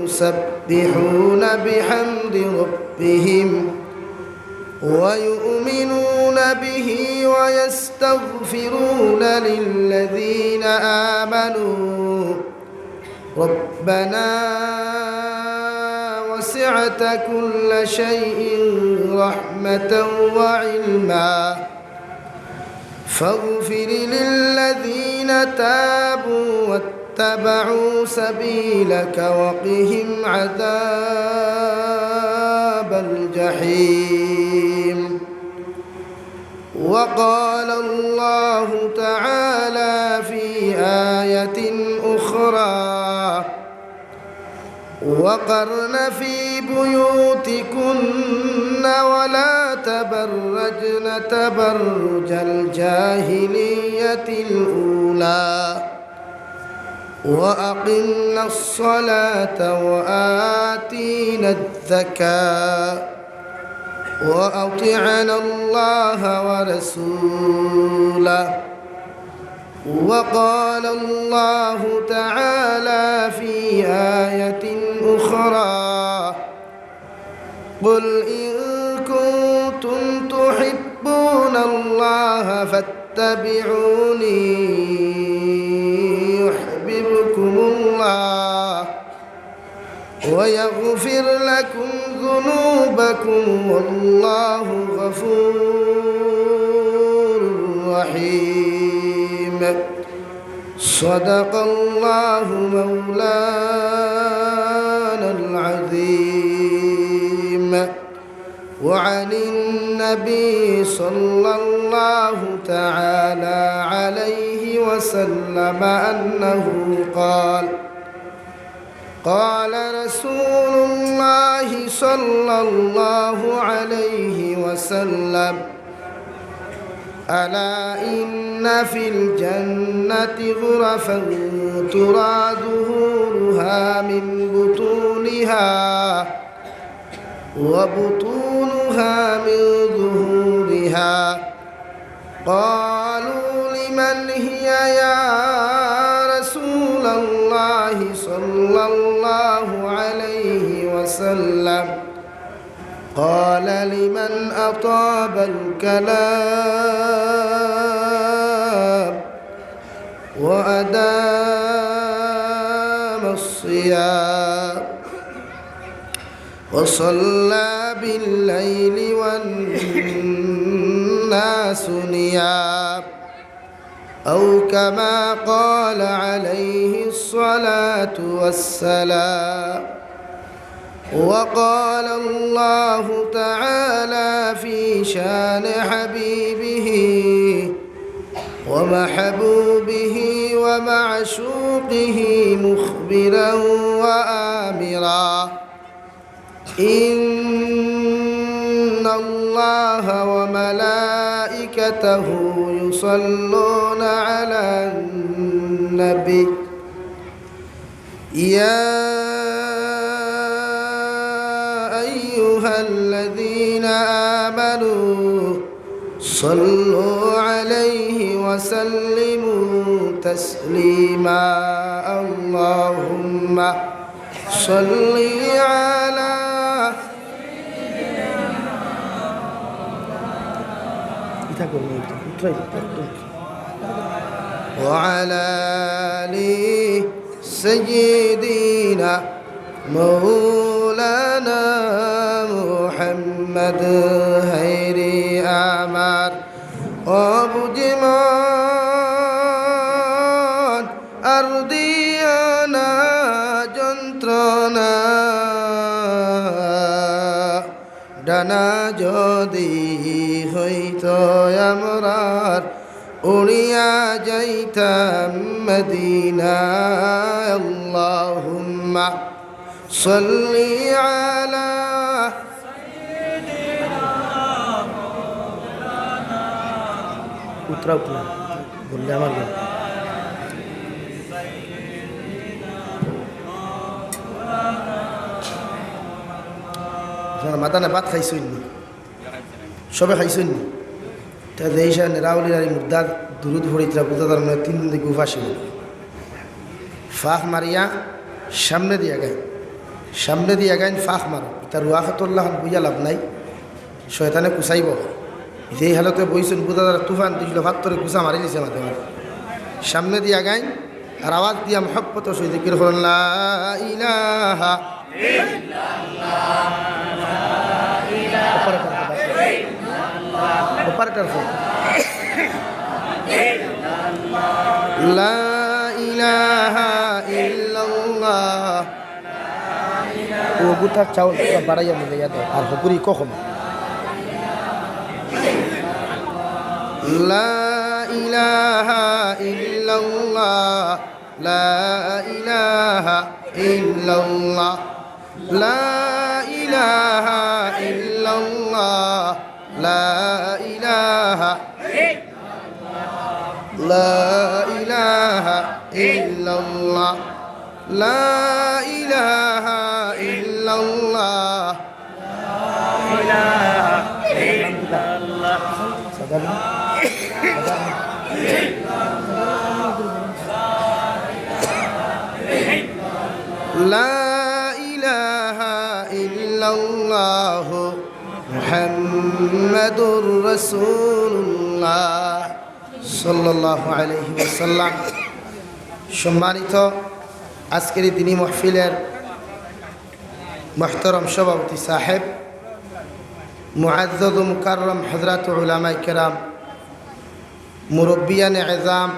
يسبحون بحمد ربهم ويؤمنون به ويستغفرون للذين آمنوا ربنا وسعت كل شيء رحمة وعلما فاغفر للذين تابوا واتبعوا سبيلك وقهم عذاب الجحيم. وقال الله تعالى في آية أخرى وقرن في بيوتكن ولا تبرجن تبرج الجاهلية الأولى وأقمنا الصلاة وآتينا الزكاة وأطعنا الله ورسوله. وقال الله تعالى في آية أخرى قل إن كنتم تحبون الله فاتبعوني يحببكم الله ويغفر لكم ذنوبكم والله غفور رحيم. صدق الله مولانا العظيم. وعن النبي صلى الله تعالى عليه وسلم أنه قال قال رسول الله صلى الله عليه وسلم ألا إن في الجنة غرفا ترى ظهورها من بطونها وبطونها من ظهورها قالوا لمن هي يا رسول الله صلى الله عليه وسلم قال لمن أطاب الكلام وأدام الصيام وصلى بالليل والناس نيام أو كما قال عليه الصلاة والسلام. وقال الله تعالى في شان حبيبه ومحبوبه ومعشوقه مخبرا وآمرا إن الله وملائكته يصلون على النبي يا أيها الذين آمنوا صلوا عليه وسلموا تسليما. اللهم صل على وعلى آل سيدنا مولانا محمد هيري آمار وبجمان أرضيانا جنترنا ডানা যদি হইতো আমরার উড়িয়া যাইতাম মদিনা। আল্লাহুম্মা সাল্লি আলা উতরাও না বললে আমার মাথা না ভাত খাইছই নি সবে খাইছই নি তা দেইশা নেরাউলির আর মুর্দার দুরুদ ভরিতরা বুঝাদার মানে 3 দিন গুফা ছিল ফাঁক মারিয়া সামনে দিয়া গায় সামনে দিয়ে আগাইন ফাঁক মারো তার রুয়াখতুল্লাহ বুঝা লাভ নাই শয়তানে কুচাইব যেই হালতে বইছেন বুঝা তুফান দিছিল ভাত্তরে কুচা মারি নিছে মাঝে মাঝে সামনে দিয়ে আগাইন আর আওয়াজ দিয়া মহব্বত সই জিকির করুন লা ইলাহা অপারেটর ফোন লা ইলাহা ইল্লাল্লাহ ও গুতার চাউল বাড়াইয়া মিলে যাতে আর হকুরি কখন লা ইলাহা ইল্লাল্লাহ লা ইলাহা ইল্লাল্লাহ লা ইলাহা ইল্লাল্লাহ লা ইলাহা লা ইলাহা ইল্লাল্লাহ লা ইলাহা ইল্লাল্লাহ লা ইলাহা ইল্লাল্লাহ মুহাম্মাদুর রাসূলুল্লাহ সাল্লাল্লাহু আলাইহি ওয়াসাল্লাম। সম্মানিত আজকের এই দিনী মাহফিলের মুহতারাম সভাপতি সাহেব, মুআজ্জাজ ও মুকাররম হযরত উলামায়ে কেরাম, মুরব্বিয়ানে এজাম,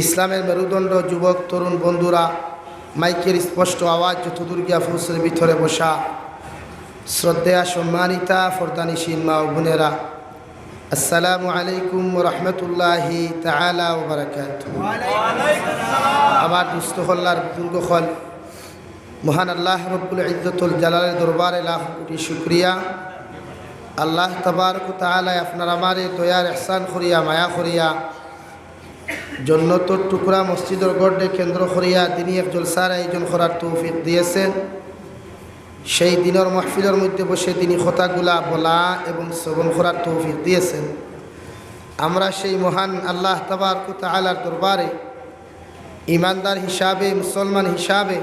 ইসলামের মেরুদণ্ড যুবক তরুণ বন্ধুরা, মাইকের স্পষ্ট আওয়াজ যতদূর গিয়া ফুসের ভিতরে বসা শ্রদ্ধেয়া সম্মানিতা ফরদানিসীন মা ও বোনেরা, আসসালামু আলাইকুম ওয়া রাহমাতুল্লাহি তাআলা ওয়া বারাকাতুহু। আমার দুস্থ হল্লার বুজুর্গ হল মহান আল্লাহ রব্বুল ইজ্জতুল জালালের দরবারে লাখ কোটি শুকরিয়া। আল্লাহ তাবারক ওয়া তাআলা আপনার আমারে দয়ার ইহসান করিয়া মায়া করিয়া জন্নতর টুকরা মসজিদের গড়ে কেন্দ্র করিয়া তিনি এক জলসার আয়োজন করার তৌফিক দিয়েছেন। সেই দিনের মাহফিলের মধ্যে বসে তিনি কথাগুলা বলা এবং শ্রবণ করার তৌফিক দিয়েছেন। আমরা সেই মহান আল্লাহ তাবারক ওয়া তাআলার দরবারে ইমানদার হিসাবে, মুসলমান হিসাবে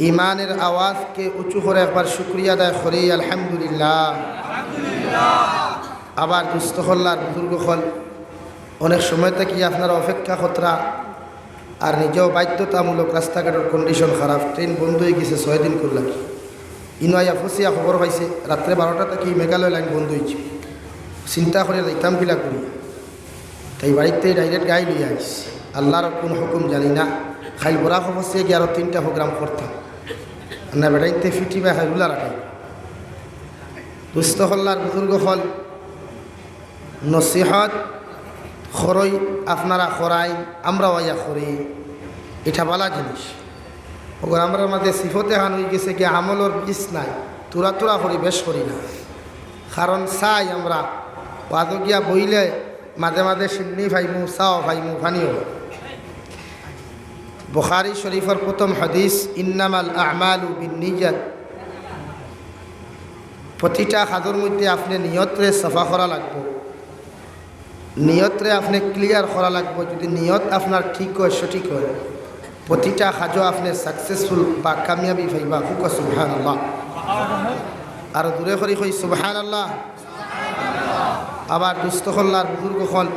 ইমানের আওয়াজকে উঁচু করে একবার শুকরিয়া আদায় করি আলহামদুলিল্লাহ। আবার দুস্থ হল্লার বুজুর্গ হল অনেক সময় থেকে আপনারা অপেক্ষা খতরা আর নিজেও বাধ্যতামূলক রাস্তাঘাটের কন্ডিশন খারাপ, ট্রেন বন্ধ হয়ে গেছে 6 দিন করলাম। ইনয়া ফসিয়া খবর পাইছে রাত্রে 12টা থেকে মেঘালয় লাইন বন্ধ হয়েছে। চিন্তা করে যাইতাম কিলা করি, তাই বাড়িতে ডাইরেক্ট গাড়ি লিয়ে আইছি। আল্লাহর কোন হুকুম জানি না, খাইল বরা ফসিয়ে গিয়ে আরও 3টা প্রোগ্রাম করতাম না, বেড়াইতে ফিটি বা খাইলুলা রাখাই। দুস্থ হল্লার বুজুর্গ হল নসিহত খরই আপনারা খরাই, আমরা ওয়া করি, এটা বলা জিনিস। ওগুলো আমরা মাঝে সিফতে হান হয়ে গেছে কি আমলর বিষ নাই, তুরা তুরা করি বেশ করি না। কারণ চাই আমরা ওয়াদ গিয়া বইলে মাঝে মাঝে সিন্নি ভাইমু, চাও ভাইমু, ফানিও। বুখারী শরীফের প্রথম হাদিস ইন্নামাল আমালু বিন্নিয়াত, প্রতিটা কাজের মধ্যে আপনি নিয়তরে সাফা করা লাগবে, নিয়তরে আপনি ক্লিয়ার করা লাগবে। যদি নিয়ত আপনার ঠিক হয়, সঠিক হয়, প্রতিটা কাজও আপনি সাকসেসফুল বা কামিয়াবি পাইবা। খুব সুবহানাল্লাহ, আর দূরে করে কই সুবহানাল্লাহ। আবার দুস্থ হল্লার বুজুর্গ হল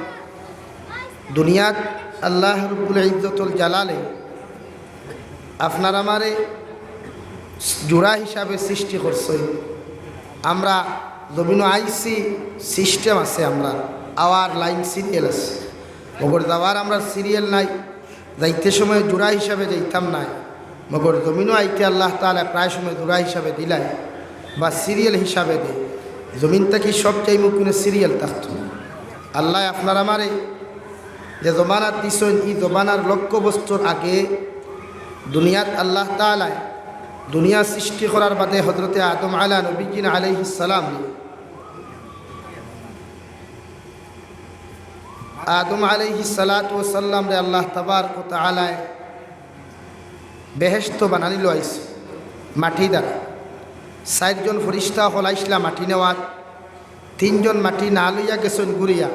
দুনিয়াত আল্লাহ রব্বুল ইজ্জতুল জালালে আপনার আমারে জোড়া হিসাবে সৃষ্টি করছে। আমরা জমিন আইসি সিস্টেম আছে, আমরা আওয়ার লাইন সিরিয়াল আছে, মগর যাওয়ার আমরা সিরিয়াল নাই, যাইতে সময় জোড়া হিসাবে যাইতাম নাই। মগর জমিনও আইতে আল্লাহ তাআলা প্রায় সময় জোড়া হিসাবে দিলাই বা সিরিয়াল হিসাবে দেয়। জমিন থেকে সব চাইমু কোনো সিরিয়াল থাকত। আল্লাহ আপনার আমারে যে জমানার দিছেন, এই জমানার লক্ষ বছর আগে দুনিয়াত আল্লাহ তাআলা দুনিয়া সৃষ্টি করার বাদে হযরতে আদম আলা নবীজিন আলাইহিস সালাম, আদম আলাইহিস সালাতু ওয়াস সালাম রে আল্লাহ তাবারক ওয়া তাআলা বেহেশত বানানি লইছে মাটি দ্বারা। 4 জন ফরিস্তা হলাইছিলা মাটি নেওয়ার, 3 জন মাটি না লইয়া গেছেন ঘুরিয়া,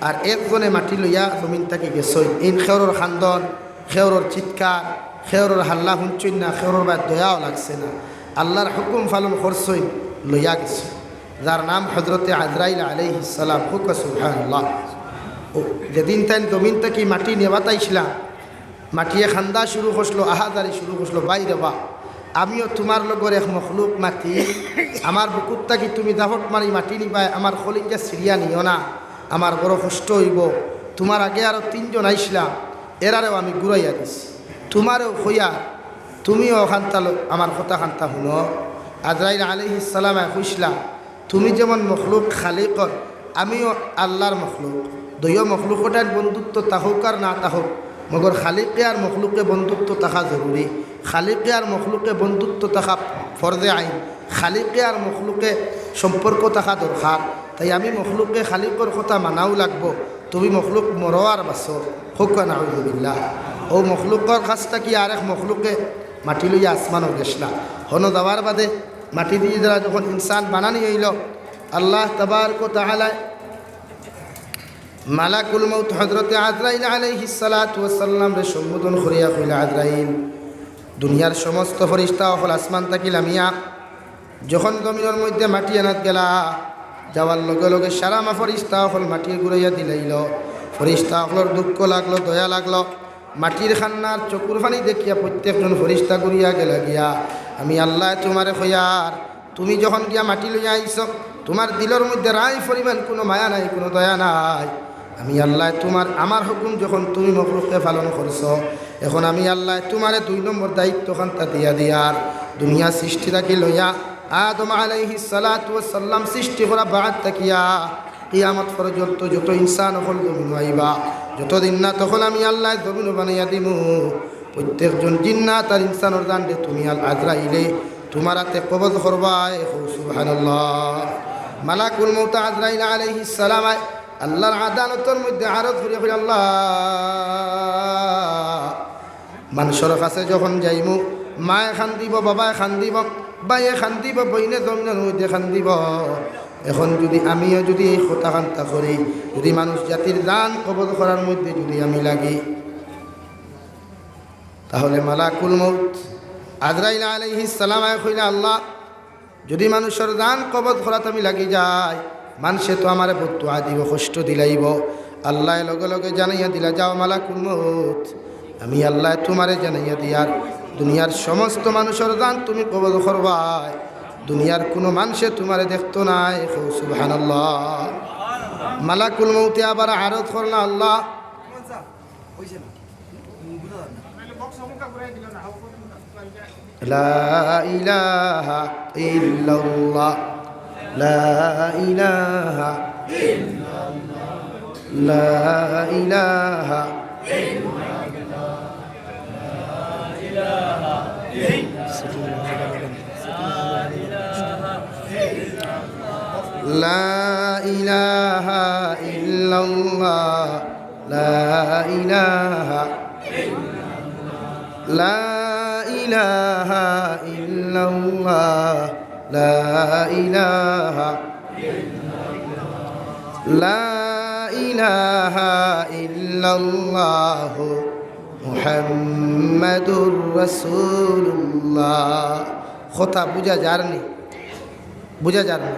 আর 1 জনে মাটি লইয়া জমিন থেকে গেছেন। ইন খেওরর খান্দন, খেওরর চিৎকার, খেয়রর হাল্লা শুনছই না, খেয়রর বা দয়াও লাগছে না, আল্লাহর হুকুম পালন করছই, লইয়া গেছে, যার নাম হজরতে আজরাইল আলাইহিস সালাম। হুক সুবহানাল্লাহ। ও যেদিন তাই জমিন থেকে মাটি নেবাতাইছিলাম, মাটিয়ে খান্দা শুরু করছিল, আহাজারি শুরু করছিল, বাইরে বা আমিও তোমার লগর এক মখলুক মাটি, আমার বুকুর থাকি তুমি দাফট মারি মাটি নিবাই, আমার কলিজা সিরিয়া নিও না, আমার বড় কষ্ট হইব। তোমার আগে আরও 3 জন আইসলাম, এরারেও আমি ঘুরাইয়া দিছি, তোমারও হইয়া তুমিও খান্তা আমার কথা খান্তা শুনো। আজরাইল আলাইহিস সালামে কইসলাম, তুমি যেমন মখলুক খালিকর, আমিও আল্লাহর মখলুক, দুইও মখলুকটার বন্ধুত্ব তাহুক আর না তাহুক, মগর খালিকে আর মখলুকে বন্ধুত্ব থাকা জরুরি। খালিকে আর মখলুকে বন্ধুত্ব থাকা ফরজে আইন, খালিকে আর মখলুকে সম্পর্ক থাকা দরকার। তাই আমি মখলুকে খালিকর কথা মানাও লাগবো, তুমি মখলুক মরো আর বাসো, হোক নাউযুবিল্লাহ। ও মখলুকর কাজটা কি আর এক মখলুকে মাটি লইয়া আসমানও গেছলা, হন যাওয়ার বাদে মাটি দিয়ে যারা যখন ইনসান বানানি হইল, আল্লাহ তাবারক ওয়া তাআলা মালাকুল মউত হযরতে আজরাইল আলাইহিস সালাতু ওয়াস সালাম রে সম্বোধন করিয়া কইলা, আজরাইল, দুনিয়ার সমস্ত ফেরেশতা হল আসমান থাকি লামিয়া যখন জমিনের মধ্যে মাটি আনাত গেলা, যাওয়ার লগে লগে সারা মা ফেরেশতা হল মাটির ঘুরাইয়া দিলাইল। ফেরেশতা হলর দুঃখ লাগলো, দয়া লাগলো, মাটির খান্নার চকুর পানি দেখিয়া প্রত্যেকজন ফেরেশতা ঘুরিয়া গেলা গিয়া, আমি আল্লাহ তোমারে কইয়ার, তুমি যখন গিয়া মাটি লইয়া আইছ, তোমার দিলের মধ্যে রায় পরিমাণ কোনো মায়া নাই, কোনো দয়া নাই। আমি আল্লাহ তোমার আমার হুকুম যখন তুমি মখলুককে পালন করছো, এখন আমি আল্লাহ তোমারে 2 নম্বর দায়িত্ব খান্তা দিয়া দিয়ার, দুনিয়া সৃষ্টি থাকি লইয়া আদম আলাইহিস সালাতু ওয়াস সালাম সৃষ্টি করা বাদ তাকিয়া কিয়ামত পর্যন্ত যত ইনসান হল জমিন আইবা, যতদিন না তখন আমি আল্লাহ জমিন বানাইয়া দিমু, প্রত্যেকজন জিন্নাত আর ইনসানের দান্ডে তুমি আল আজরাইলে তোমার হাতে কবজ করবায়। সুবহানাল্লাহ। মালাকুল মউত আজরাইল আলাইহিস সালাম আল্লাহর আদালতের মধ্যে আরজ করিয়া কইরা, আল্লাহ, মানুষের কাছে যখন যাইমু, মায়ে খান দিব, বাবায় খান দিব, বাইয়ে খান দিব, বইনে জমিনের মধ্যে খান দিব। এখন যদি আমিও যদি এই কথা খান্তা করি, যদি মানুষ জাতির দান কবজ করার মধ্যে যদি আমি লাগি, তাহলে মালাকুল মউত আজরাইল আলাইহিস সালাম কইলা, আল্লাহ, যদি মানুষের দান কবজ করাতে আমি লাগি যাই, মানুষে তো আমার বদুয়া দিব, কষ্ট দিলাইব। আল্লাহ লগে লগে জানাইয়া দিলা, যাও মালাকুল মউত, আমি আল্লাহ তোমারে জানাইয়া দিয়ার, দুনিয়ার সমস্ত মানুষের দান তুমি কবজ করবাই, দুনিয়ার কোনো মানুষে তোমারে দেখতো নাই। সুবহানাল্লাহ। মালাকুল মউতে আবার আরজ করলা, আল্লাহ, লা ইলাহা ইল্লাল্লাহ, লা ইলাহা ইল্লাল্লাহ, লা ইলাহা ইল্লাল্লাহ, লা ইলাহা ইল্লাল্লাহ, লা ইলাহা ইল্লাল্লাহ, লা ইলাহা ইল্লাল্লাহ, লা ইলাহা ইল্লাল্লাহ, লা ইলাহা ইল্লাল্লাহ, মুহাম্মাদুর রাসূলুল্লাহ। কথা বুঝা যারনি, বুঝা যারনি,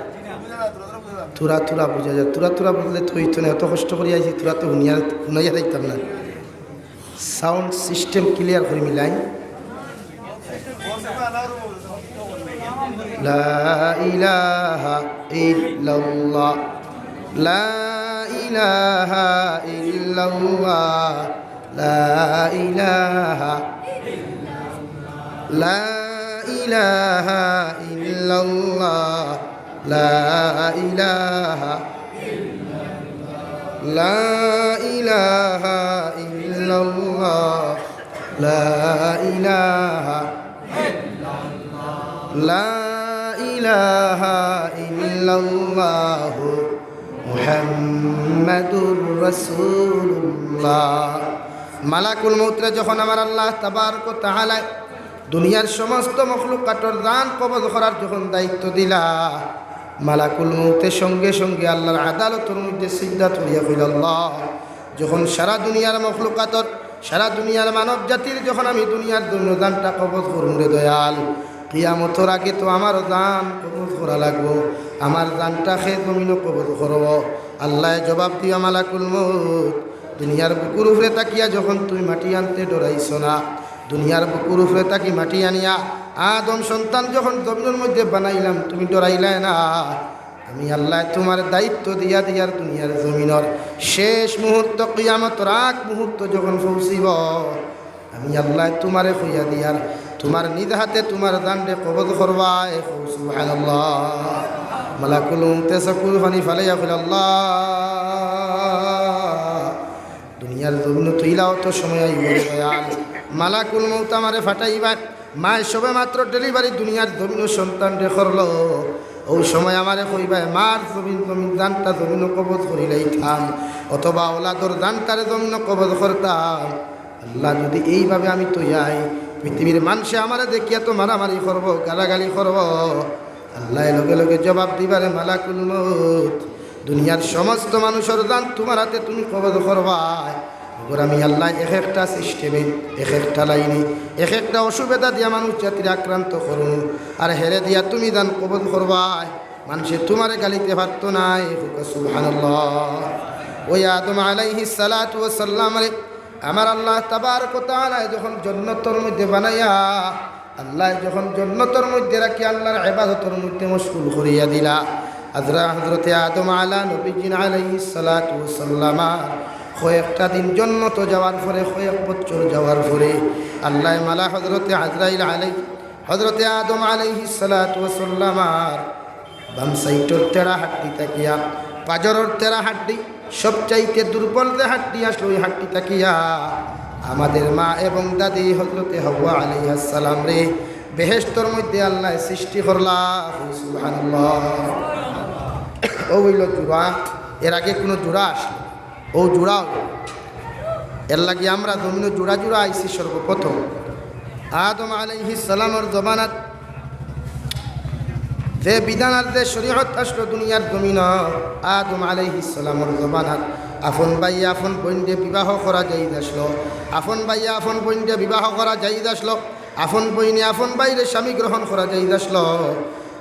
তুরা তুরা বুঝা যায়, তুরা তুরা বুঝলে তো হইতো না, এত কষ্ট করে আইছি, তুরা তো শুনাইয়া দেখতাম না। সাউন্ড সিস্টেম ক্লিয়ার করে মিলাই, লা ইলাহা ইল্লাল্লাহ, লা ইলাহা ইল্লাল্লাহ, লা ইলাহা, লা ইলাহা ইল্লাল্লাহ, লা ইলাহা, লা ইলাহা ইল্লাল্লাহ, লা ইলাহা, লা ইলাহা ইল্লাল্লাহ, মুহাম্মাদুর রাসূলুল্লাহ। মালাকুল মউতরে যখন আমার আল্লাহ তাবারক ওয়া তাআলা দুনিয়ার সমস্ত মখলুকাতের দান কবজ করার যখন দায়িত্ব দিলা, মালাকুল মউতের সঙ্গে সঙ্গে আল্লাহর আদালতের মধ্যে সিজদা করিয়া কইল, আল্লাহ, যখন সারা দুনিয়ার মখলুকাতের সারা দুনিয়ার মানব জাতির যখন আমি দুনিয়ার জন্য দানটা কবজ করুন রে দয়াল, কিয়ামতের আগে তো আমার দান কবজ করা লাগবো, আমার দানটা খেয়ে জমিনও কবজ করব। আল্লাহ জবাব দিয়া মালাকুল মউত, দুনিয়ার বুকুর উপরে তাকিয়া যখন তুমি মাটি আনতে ডরাইছ না, দুনিয়ার বুকুর উপরে তাকি মাটি আনিয়া আদম সন্তান যখন জমিনের মধ্যে বানাইলাম তুমি ডরাইলাই না। আমি আল্লাহ তোমার দায়িত্ব দিয়া দিয়ার দুনিয়ার জমিনের শেষ মুহূর্ত কিয়ামতের আগ মুহূর্ত যখন পৌঁছিব, আমি আল্লাহ তোমারে কইয়া দিয়ার তোমার নিজ হাতে তোমার দান্ডে কবজ করবাই। সুবহানাল্লাহ। মালাকুল মউতে চকুর পানি ফালাইয়া কইল আল্লাহ, দুনিয়ার জমিন তুইলাও তো সময় আইব দয়াল, মালাকুল মউত আমারে ফাটাইবার মায় সবে মাত্র ডেলিভারি দুনিয়ার জমিন সন্তান রে করলো, ওই সময় আমারে কইবাই মার জমিন দানটা জমিন কবজ করিলেই থাম, অথবা ওলাদর দানটারে জমিন কবজ করতাম। আল্লাহ যদি এইভাবে আমি তৈয়াই পৃথিবীর মানুষে আমারে দেখিয়া তো মারামারি করবো, গালাগালি করব, আল্লাহ লগে লগে জবাব দিবারে মালাকুল মউত, দুনিয়ার সমস্ত মানুষের দান তোমার হাতে তুমি কবজ করবাই। এবার আমি আল্লাহ এক একটা সিস্টেমে এক একটা লাইনে এক একটা অসুবিধা দিয়া মানুষ জাতির আক্রান্ত করুন, আর হেরে দিয়া তুমি দান কবজ করবাই। মানুষে তোমারে গালিতে পারত নাই। সুবহানাল্লাহ। ওই আদম আলাইহিস সালাতু ওয়াস সালাম আমার আল্লাহ তাবারক ওয়া তাআলা যখন জান্নাতের মধ্যে বানাইয়া, আল্লাহ যখন জান্নাতের মধ্যে রাখি আল্লাহর ইবাদতের মধ্যে মশগুল করিয়া দিলা, হযরতে আদম নবীজি আলাইহিস সালাতু ওয়াস সালাম কয়েকটা দিন জান্নাত যাওয়ার পরে কয়েক বছর যাওয়ার পরে আল্লাহ মালা হযরতে আদম আলাইহিস সালাতু ওয়াস সালাম বাম সাইডের তেরা হাড্ডি তাকিয়া, পাজরের তেরা হাড্ডি সবচাইতে দুর্বল যে হাড্ডি আসলো, ওই হাড্ডি তাকিয়া আমাদের মা এবং দাদি হযরতে হাওয়া আলাইহিস সালাম রে বেহেশতের মধ্যে আল্লাহ সৃষ্টি করলা। সুবহানাল্লাহ। ও হইল জোড়া, এর আগে কোনো জোড়া আসলো, ও জোড়াও এর লাগে আমরা জমিনে জোড়া জোড়া আইসি সর্বপ্রথম। আদম আলাইহিস সালামের জমানাত যে বিধান আর যে শরীয়ত আসলো দুনিয়ার জমিন, আদম আলাইহিস সালামের জমানাত আপন ভাই আপন বোনকে বিবাহ করা যাইদ আসলো, আপন ভাই আপন বোনকে বিবাহ করা যাইদ আসলো, আপন বইনে আপন বাইরে স্বামী গ্রহণ করা যাইদ আসলো।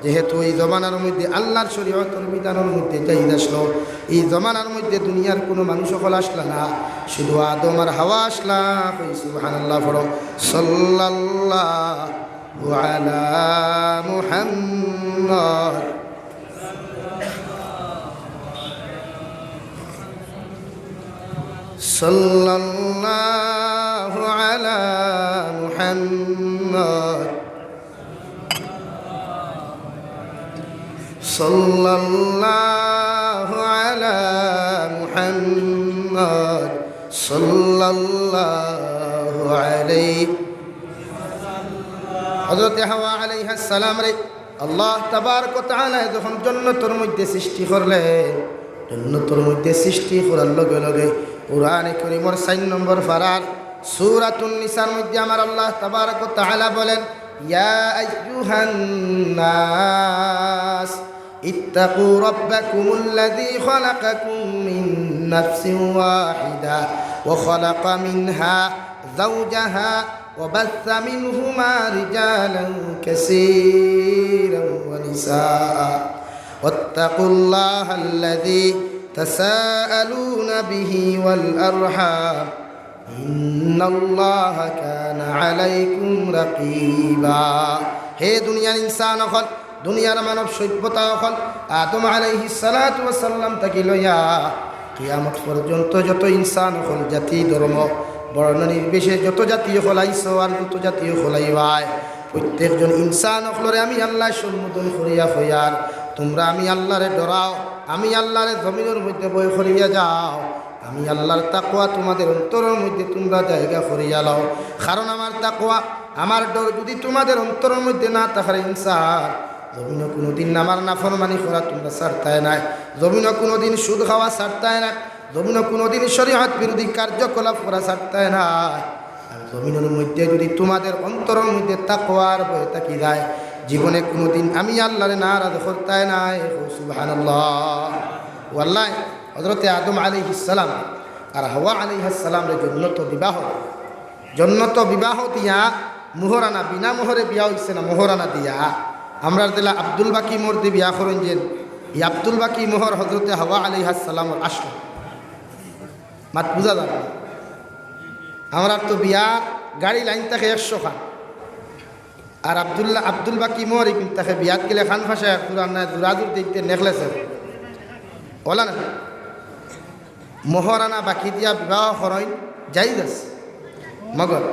যেহেতু এই জমানার মধ্যে আল্লাহর শরীয়তের বিধানের মধ্যে যাইদ আসলো, এই জমানার মধ্যে দুনিয়ার কোনো মানুষ সকল আসলা না, শুধু আদম আর হাওয়া আসলা। সুবহানাল্লাহ। পড়ো সাল্লাল্লাহু আলা মুহাম্মদ সাল্লাল্লাহু আলা মুহাম্মদ সাল্লাল্লাহু আলা মুহাম্মদ সাল্লাল্লাহু আলাইহি। হযরত হাওয়া আলাইহিস সালাম রে আল্লাহ তাবারক ওয়া তাআলা যখন জান্নাতের মধ্যে সৃষ্টি করলেন, জান্নাতের মধ্যে সৃষ্টি করার লগে লগে কুরআনে কারীমের 4 নম্বর পারার সূরাতুন নিসার মধ্যে আমার আল্লাহ তাবারক ওয়া তাআলা বলেন, ইয়া আইয়ুহান নাস ইত্তাকু রাব্বাকুমুল্লাযী খালাকাকুম মিন নাফসিন ওয়াহিদা ওয়া খালাকা মিনহা যাওজাহা ওয়া বাসসা মিনহুমা রিজালান কাসীরান ওয়া নিসাআ ওয়াত্তাকুল্লাহাল্লাযী তাসাআলুনা বিহি ওয়াল আরহাম ইন্নাল্লাহা কানা আলাইকুম রাকীবা। হে দুনিয়ার ইনসান হল, দুনিয়ার মানব সভ্যতা হল, আদম আলাইহিস সালাতু ওয়াস সালাম থেকে লইয়া কিয়ামত পর্যন্ত যত ইনসান হল, জাতি ধর্ম বর্ণ নির্বিশেষে যত জাতীয় হলাইছ আর যত জাতীয় হলাইবাই, প্রত্যেকজন ইনসান হলরে আমি আল্লাহ সম্বোধন করিয়া হইয়ার তোমরা আমি আল্লাহরে ডরাও, আমি আল্লাহরে জমিনের মধ্যে বই করিয়া যাও, আমি আল্লাহর তাকওয়া তোমাদের অন্তরের মধ্যে তোমরা জায়গা করিয়া লও। কারণ আমার তাকওয়া আমার ডর যদি তোমাদের অন্তরের মধ্যে না থাকার ইনসান, জমিনে কোনোদিন আমার নাফরমানি করা তোমরা ছাড়তাই নাই, জমিনে কোনোদিন সুদ খাওয়া ছাড়তাই না, জমিনে কোনোদিন শরীয়ত বিরোধী কার্যকলাপ করা ছাড়তাই না। জমিনের মধ্যে যদি তোমাদের অন্তরের মধ্যে তাকওয়ার ভয় থাকি যায়, জীবনে কোনোদিন আমি আল্লাহরে নারাজ করতাই নাই। সুবহানাল্লাহ। ওয়াল্লাহ হযরতে আদম আলাইহিস সালাম আর হাওয়া আলাইহিস সালামের জন্য তো বিবাহ জন্য তো বিবাহ দিয়া মোহরানা, বিনা মোহরে বিয়া হইছে না, মোহরানা দিয়া। আমরা দিলা আব্দুল বাকি মোর দিয়ে বিয়া করেন যে এই আব্দুল বাকি মোহর হজরতে হাওয়া আলাইহিস সালামর আসল মাত বুঝা যাবে। আমরা তো বিয়ার গাড়ি লাইন থাকে 100 খান, আর আব্দুল বাকি মোর কিন্তু তাকে বিয়াত গেলে খান ফাঁসে দূরাদূর দেখতে নেকলেসের ওলা না। মোহরানা বাকি দিয়া বিবাহ করেন জায়েজ আছে, মগর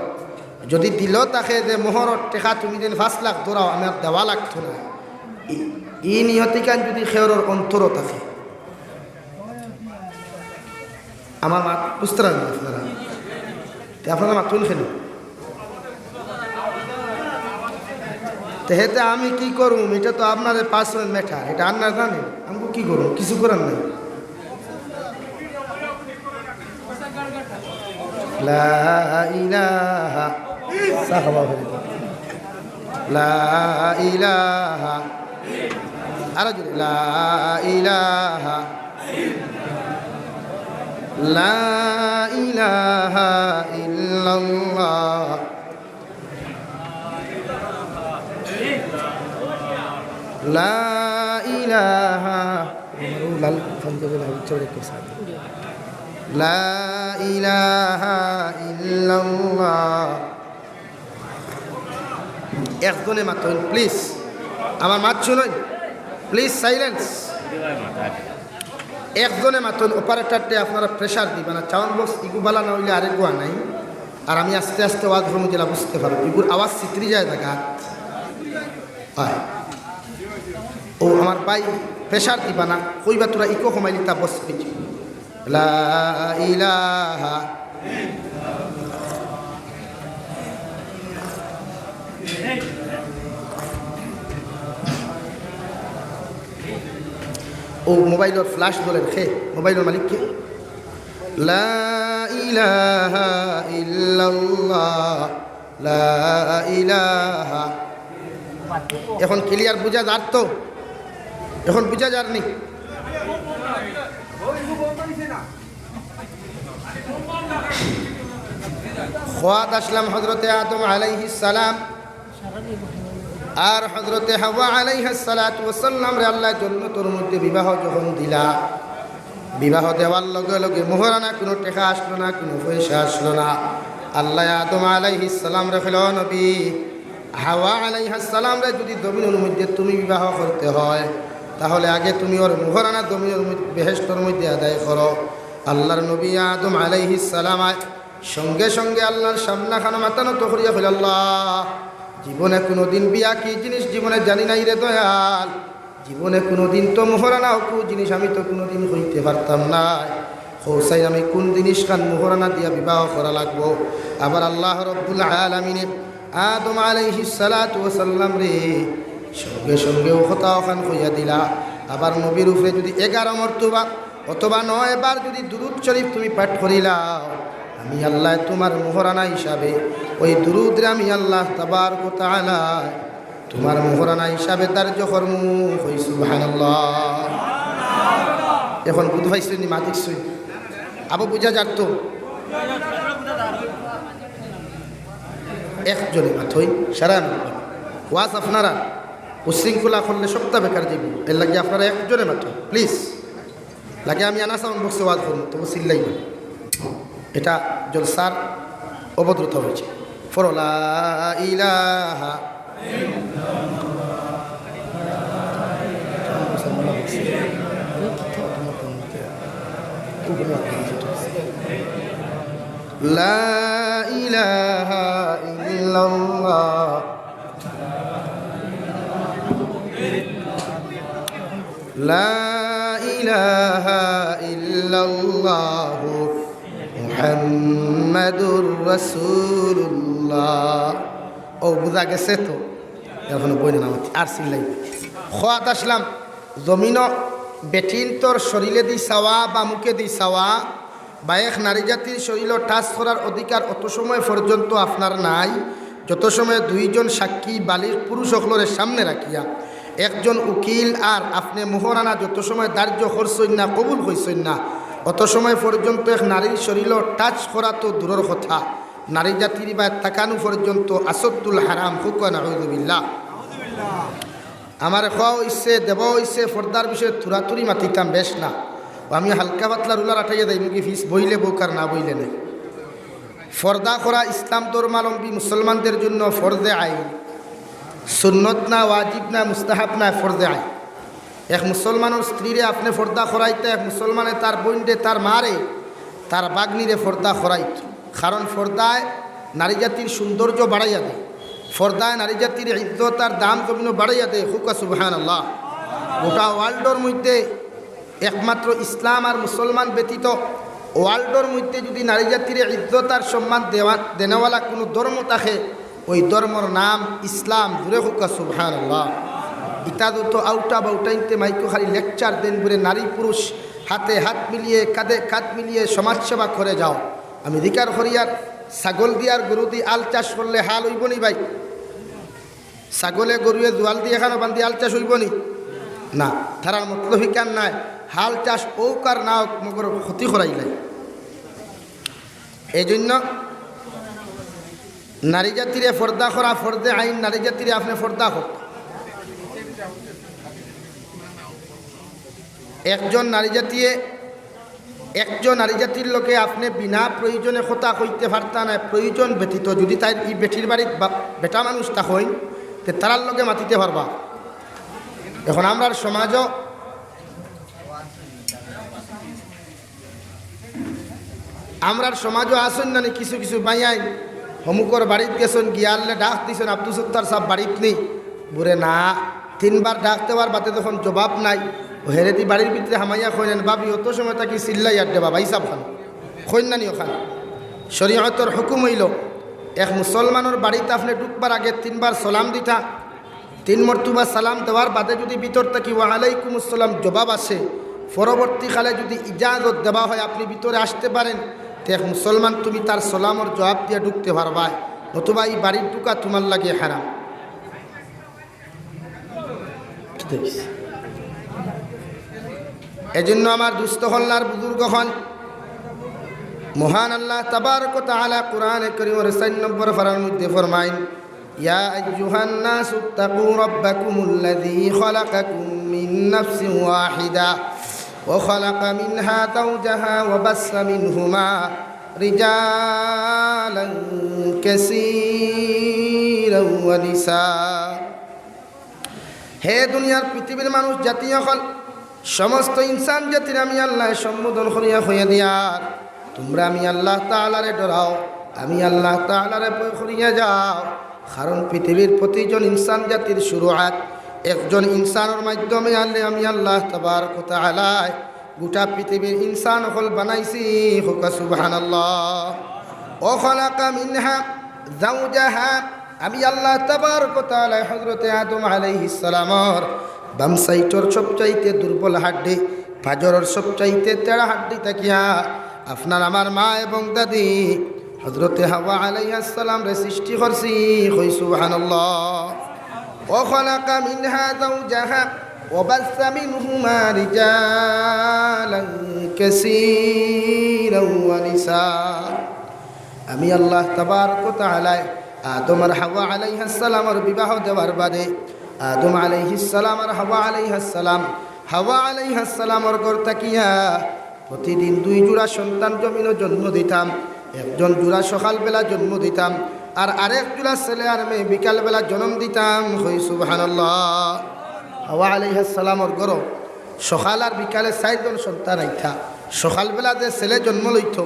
যদি দিল তাকে যে মোহরের টেকা তুমি যেন 5 লাখ দৌড়াও আমার দেওয়া লাগতো না, ই নিয়তিকান যদি খেয়রের অন্তরও থাকে। আমার মাত বুঝতে পারেন আপনারা, আপনারা মাতুন খেল তেহেতে আমি কি করুম, এটা তো আপনাদের পার্সোনাল ম্যাটার, এটা আপনারা জানেন। আমি কি করুম, কিছু করার নাই। লা ইলাহা লা ইলাহা আরো জোরে লা ইলাহা লা ইলাহা ইল্লাল্লাহ লা ইলাহা লা ইলাহা ইল্লাল্লাহ। একজনে মাতুন প্লিজ, আমার মাত শুনুন প্লিজ, সাইলেন্স। একজনে মাতুন, অপারেটরটে আপনারা প্রেশার দিবেন না। চাউন বক্স ইগুবালা না হইলে আরেক গোয়া নাই। আর আমি আস্তে আস্তে আওয়াজ হরমু জেলা বুঝতে পারবো, ইগুর আওয়াজ চিত্রি যায় দেখা হয়। ও আমার ভাই প্রেশার দিবা না, কইবা তোরা ইকো কমাইলি তা বস পেয়েছি। লা ইলাহা ও মোবাইলের ফ্ল্যাশ বলেন খে মোবাইলের মালিককে। লা ইলাহা ইল্লাল্লাহ লা ইলাহা। এখন ক্লিয়ার বুঝা যার তো, এখন বুঝা যার নি। খোয়াদ আসলাম হজরতে আদম আলাইহিস সালাম আর হজরতে হাওয়া আলাইহিস সালাতু ওয়াস সালাম রে আল্লাহ জান্নাতের মধ্যে বিবাহ যখন দিলা, বিবাহ দেওয়ার লগে লগে মোহরানা কোনো টাকা আসলো না, কোনো পয়সা আসলো না। আল্লাহ আদম আলাইহিস সালাম রে কইল নবী হাওয়া আলাইহিস সালাম রে যদি জমিনের মধ্যে তুমি বিবাহ করতে হয় তাহলে আগে তুমি ওর মোহরানা জমিনের মধ্যে বেহেশতের মধ্যে আদায় করো। আল্লাহর নবী আদম আলাইহিস সালাম সঙ্গে সঙ্গে আল্লাহর সামনা খানা মাতানো তো করিয়া কইল আল্লাহ জীবনে কোনোদিন বিয়া কি জিনিস জীবনে জানি নাই রে দয়াল, জীবনে কোনোদিন তো মোহরানা হকু জিনিস আমি তো কোনোদিন হইতে পারতাম না। হৌসাই আমি কোন জিনিস খান মোহরানা দিয়া বিবাহ করা লাগবো। আবার আল্লাহ রব্বুল আলামিনে আদম আলাইহিস সালাতু ওয়াস সালাম রে সঙ্গে সঙ্গে ও কথা ওখান কইয়া দিলা। আবার নবীর উপরে যদি 11 মর্তবা অথবা 9 বার যদি দুরূদ শরীফ তুমি পাঠ করিলাও, আমি আল্লাহ তোমার মোহরানা হিসাবে ওই দুরূদরে আমি আল্লাহ তাবারক ওয়া তাআলা তোমার মোহরানা হিসাবে ধার্য করমু। কই সুবহানাল্লাহ। এখন বুঝ পাইছেন মাতিক সই আবু বুঝা যার তো একজনে মাথই সারা ওয়াজ আপনারা উশৃঙ্খলা করলে সপ্তাহ বেকার যাবি। এর লাগে আপনারা একজনে মাত্র প্লিজ, লাগে আমি আনা সাউন্ড বক্সে ওয়াজ করবো তবু চিল্লাইবেন। এটা জলসার অবদ্রুত হয়েছে। ফরলা ইলাহা লা ইলাহা ইল্লাল্লাহ লা ইলাহা ইল্লাল্লাহ মুহাম্মাদুর রাসূলুল্লাহ। ও বুঝা গেছে তো, এখন বই না আর চিল্লাই খোয়াত আসলাম জমিন বেটিন তোর শরীরে দি চাওয়া বা মুখে দি চাওয়া বা এক নারী জাতির শরীর টাচ করার অধিকার অত সময় পর্যন্ত আপনার নাই যত সময় দুইজন সাক্ষী বালির পুরুষ সকলের সামনে রাখিয়া একজন উকিল আর আপনি মোহরানা যত সময় ধার্য করছেন না কবুল হইছেন না অত সময় পর্যন্ত এক নারীর শরীর টাচ করা তো দূরের কথা, নারী জাতির বা তাকানু পর্যন্ত আসদ্দুল হারাম হুক নাউযুবিল্লাহ। আমার খাওয়া হইছে দেব হইছে ফর্দার বিষয়ে থুরাথুরি মাতিতাম বেশ না, আমি হালকা পাতলা রুলার আঠাইয়া দেয় মুখে ফিস বইলে বউকার না বইলে নেই। ফর্দা করা ইসলাম ধর্মাবলম্বী মুসলমানদের জন্য ফর্দে আইন, সুন্নত না, ওয়াজিব না, মুস্তাহাব না, ফর্দে আইন। এক মুসলমানের স্ত্রীরে আপনি ফর্দা করাইতে, এক মুসলমানে তার বোনরে, তার মারে, তার বাগ্নিরে ফর্দা করাইত। কারণ ফর্দায় নারী জাতির সৌন্দর্য বাড়াইয়া দেয়, ফর্দায় নারী জাতির ইজ্জত আর দাম জমিন বাড়াইয়া দেয়। হুকা সুবহানাল্লাহ। গোটা ওয়ার্ল্ডর মধ্যে একমাত্র ইসলাম আর মুসলমান ব্যতীত ওয়ার্ল্ডর মধ্যে যদি নারী জাতির ইজ্জত আর সম্মান দেওয়ালা কোনো ধর্ম থাকে, ওই ধর্মর নাম ইসলাম। জুড়ে হুকা সুবহানাল্লাহ। ইতা তো আউটা বাউটাইতে মাইকো খালি লেকচার দেন বলে নারী পুরুষ হাতে হাত মিলিয়ে কাঁধে কাঁধ মিলিয়ে সমাজসেবা করে যাও। আমি ধিকার করিয়ার ছাগল দিয়ার গরু দিয়ে আল চাষ করলে হাল হইব নি ভাই? ছাগলে গরুয়ে জোয়াল দিয়ে এখানে বান্ধি আল চাষ হইব নি? না, তারার মতলব কান নাই। হাল চাষ ওক আর না হোক মগর ক্ষতি করাইলাই। এই জন্য নারী জাতিরে ফর্দা করা ফর্দে আইন। নারী জাতিরে আপনি ফর্দা হোক। একজন নারী জাতির লোকে আপনি বিনা প্রয়োজনে কথা কইতে পারতা না। প্রয়োজন ব্যতীত যদি তাই এই বেটির বাড়ির বেটা মানুষ তা হই তে তারার লোকে মাতিতে পারবা। এখন আমরার সমাজও আসুন না কিছু কিছু বাইয়াই হমুকর বাড়িতে গেছেন গিয়ারলে ডাক দিয়েছেন আব্দুল সত্তার সাহেব বাড়িতে নেই বুড়ে না। 3 বার ডাক দেওয়ার বাদে তখন জবাব নাই। হেরেদি বাড়ির ভিতরে হামাইয়া খৈনেন বাবি অত সময় তাকে চিল্লাই আর দেবা ভাই সাহ খান খৈন নানি ওখান। শরীয়তর হুকুম হইল এক মুসলমানের বাড়িতে আপনি ঢুকবার আগে 3 বার সালাম দিতা। 3 মর্তবা সালাম দেওয়ার বাদে যদি ভিতর থাকি ওয়ালাইকুম আসসালাম জবাব আসে, পরবর্তীকালে যদি ইজাজত দেওয়া হয় আপনি ভিতরে আসতে পারেন, তো এক মুসলমান তুমি তার সালামর জবাব দিয়ে ঢুকতে পারবা, নতুবা এই বাড়ির ঢুকা তোমার লাগে হারাম। এজন্য আমার দুস্থ হল্লার বুজুর্গ হন মহান আল্লাহ তাবারক ওয়া তাআলা কোরআনে কারীমের 4 নম্বর পারার মধ্যে ফরমাইন, ইয়া আইয়ুহান নাসু তাকু রাব্বাকুমুল্লাযী খালাকাকুম মিন নাফসিন ওয়াহিদা ওয়া খালাকা মিনহা যাওজাহা ওয়া বাসসা মিনহুমা রিজালান কাসীরান ওয়া নিসা। হে দুনিয়ার পৃথিবীর মানুষ জাতীয় হল সমস্ত ইনসান জাতির আমি আল্লাহ সম্বোধন করিয়া হইয়া দিয়ার তোমরা আমি আল্লাহ তাআলারে ডরাও, আমি আল্লাহ তাআলারে ভয় করিয়া যাও। কারণ পৃথিবীর প্রতিজন ইনসান জাতির শুরুআত একজন ইনসানের মাধ্যমে আনলে আমি আল্লাহ তাবারক ওয়া তাআলা গোটা পৃথিবীর ইনসান হল বানাইছি। হুকা সুবহানাল্লাহ। ও খালাকা মিনহা যাওজাহা, আমি আল্লাহ তাবারক ওয়া তাআলা হযরতে আদম আলাইহিস সালামর বাম সাইটর সবচাইতে দুর্বল হাড্ডি, পাজরের সবচাইতে তেড়া হাড্ডি থাকিয়া আপনার আমার মা এবং দাদি হযরতে হাওয়া আলাইহিস সালাম রে সৃষ্টি করছি। কই সুবহানাল্লাহ। ওয়া খালাকা মিনহা যাওজাহা ওয়া বাসসা মিনহুমা রিজালান কাসীরান ওয়া নিসা। আমি আল্লাহ তাবারক ওয়া তাআলা আদম আর হাওয়া আলাইহিস সালামের বিবাহ দেওয়ার বাদে আদম আলাইহিস সালাম আর হাওয়া আলাইহিস সালামের ঘর থাকিয়া প্রতিদিন 2 জোড়া সন্তান জমিনও জন্ম দিতাম। একজন জোড়া সকালবেলা জন্ম দিতাম আর আরেক জোড়া ছেলে আর মেয়ে বিকালবেলা জন্ম দিতাম। হই সুবহানাল্লাহ। হাওয়া আলাইহিস সালামের ঘর সকাল আর বিকালে 4 জন সন্তান আইতা। সকালবেলা যে ছেলে জন্ম লইত,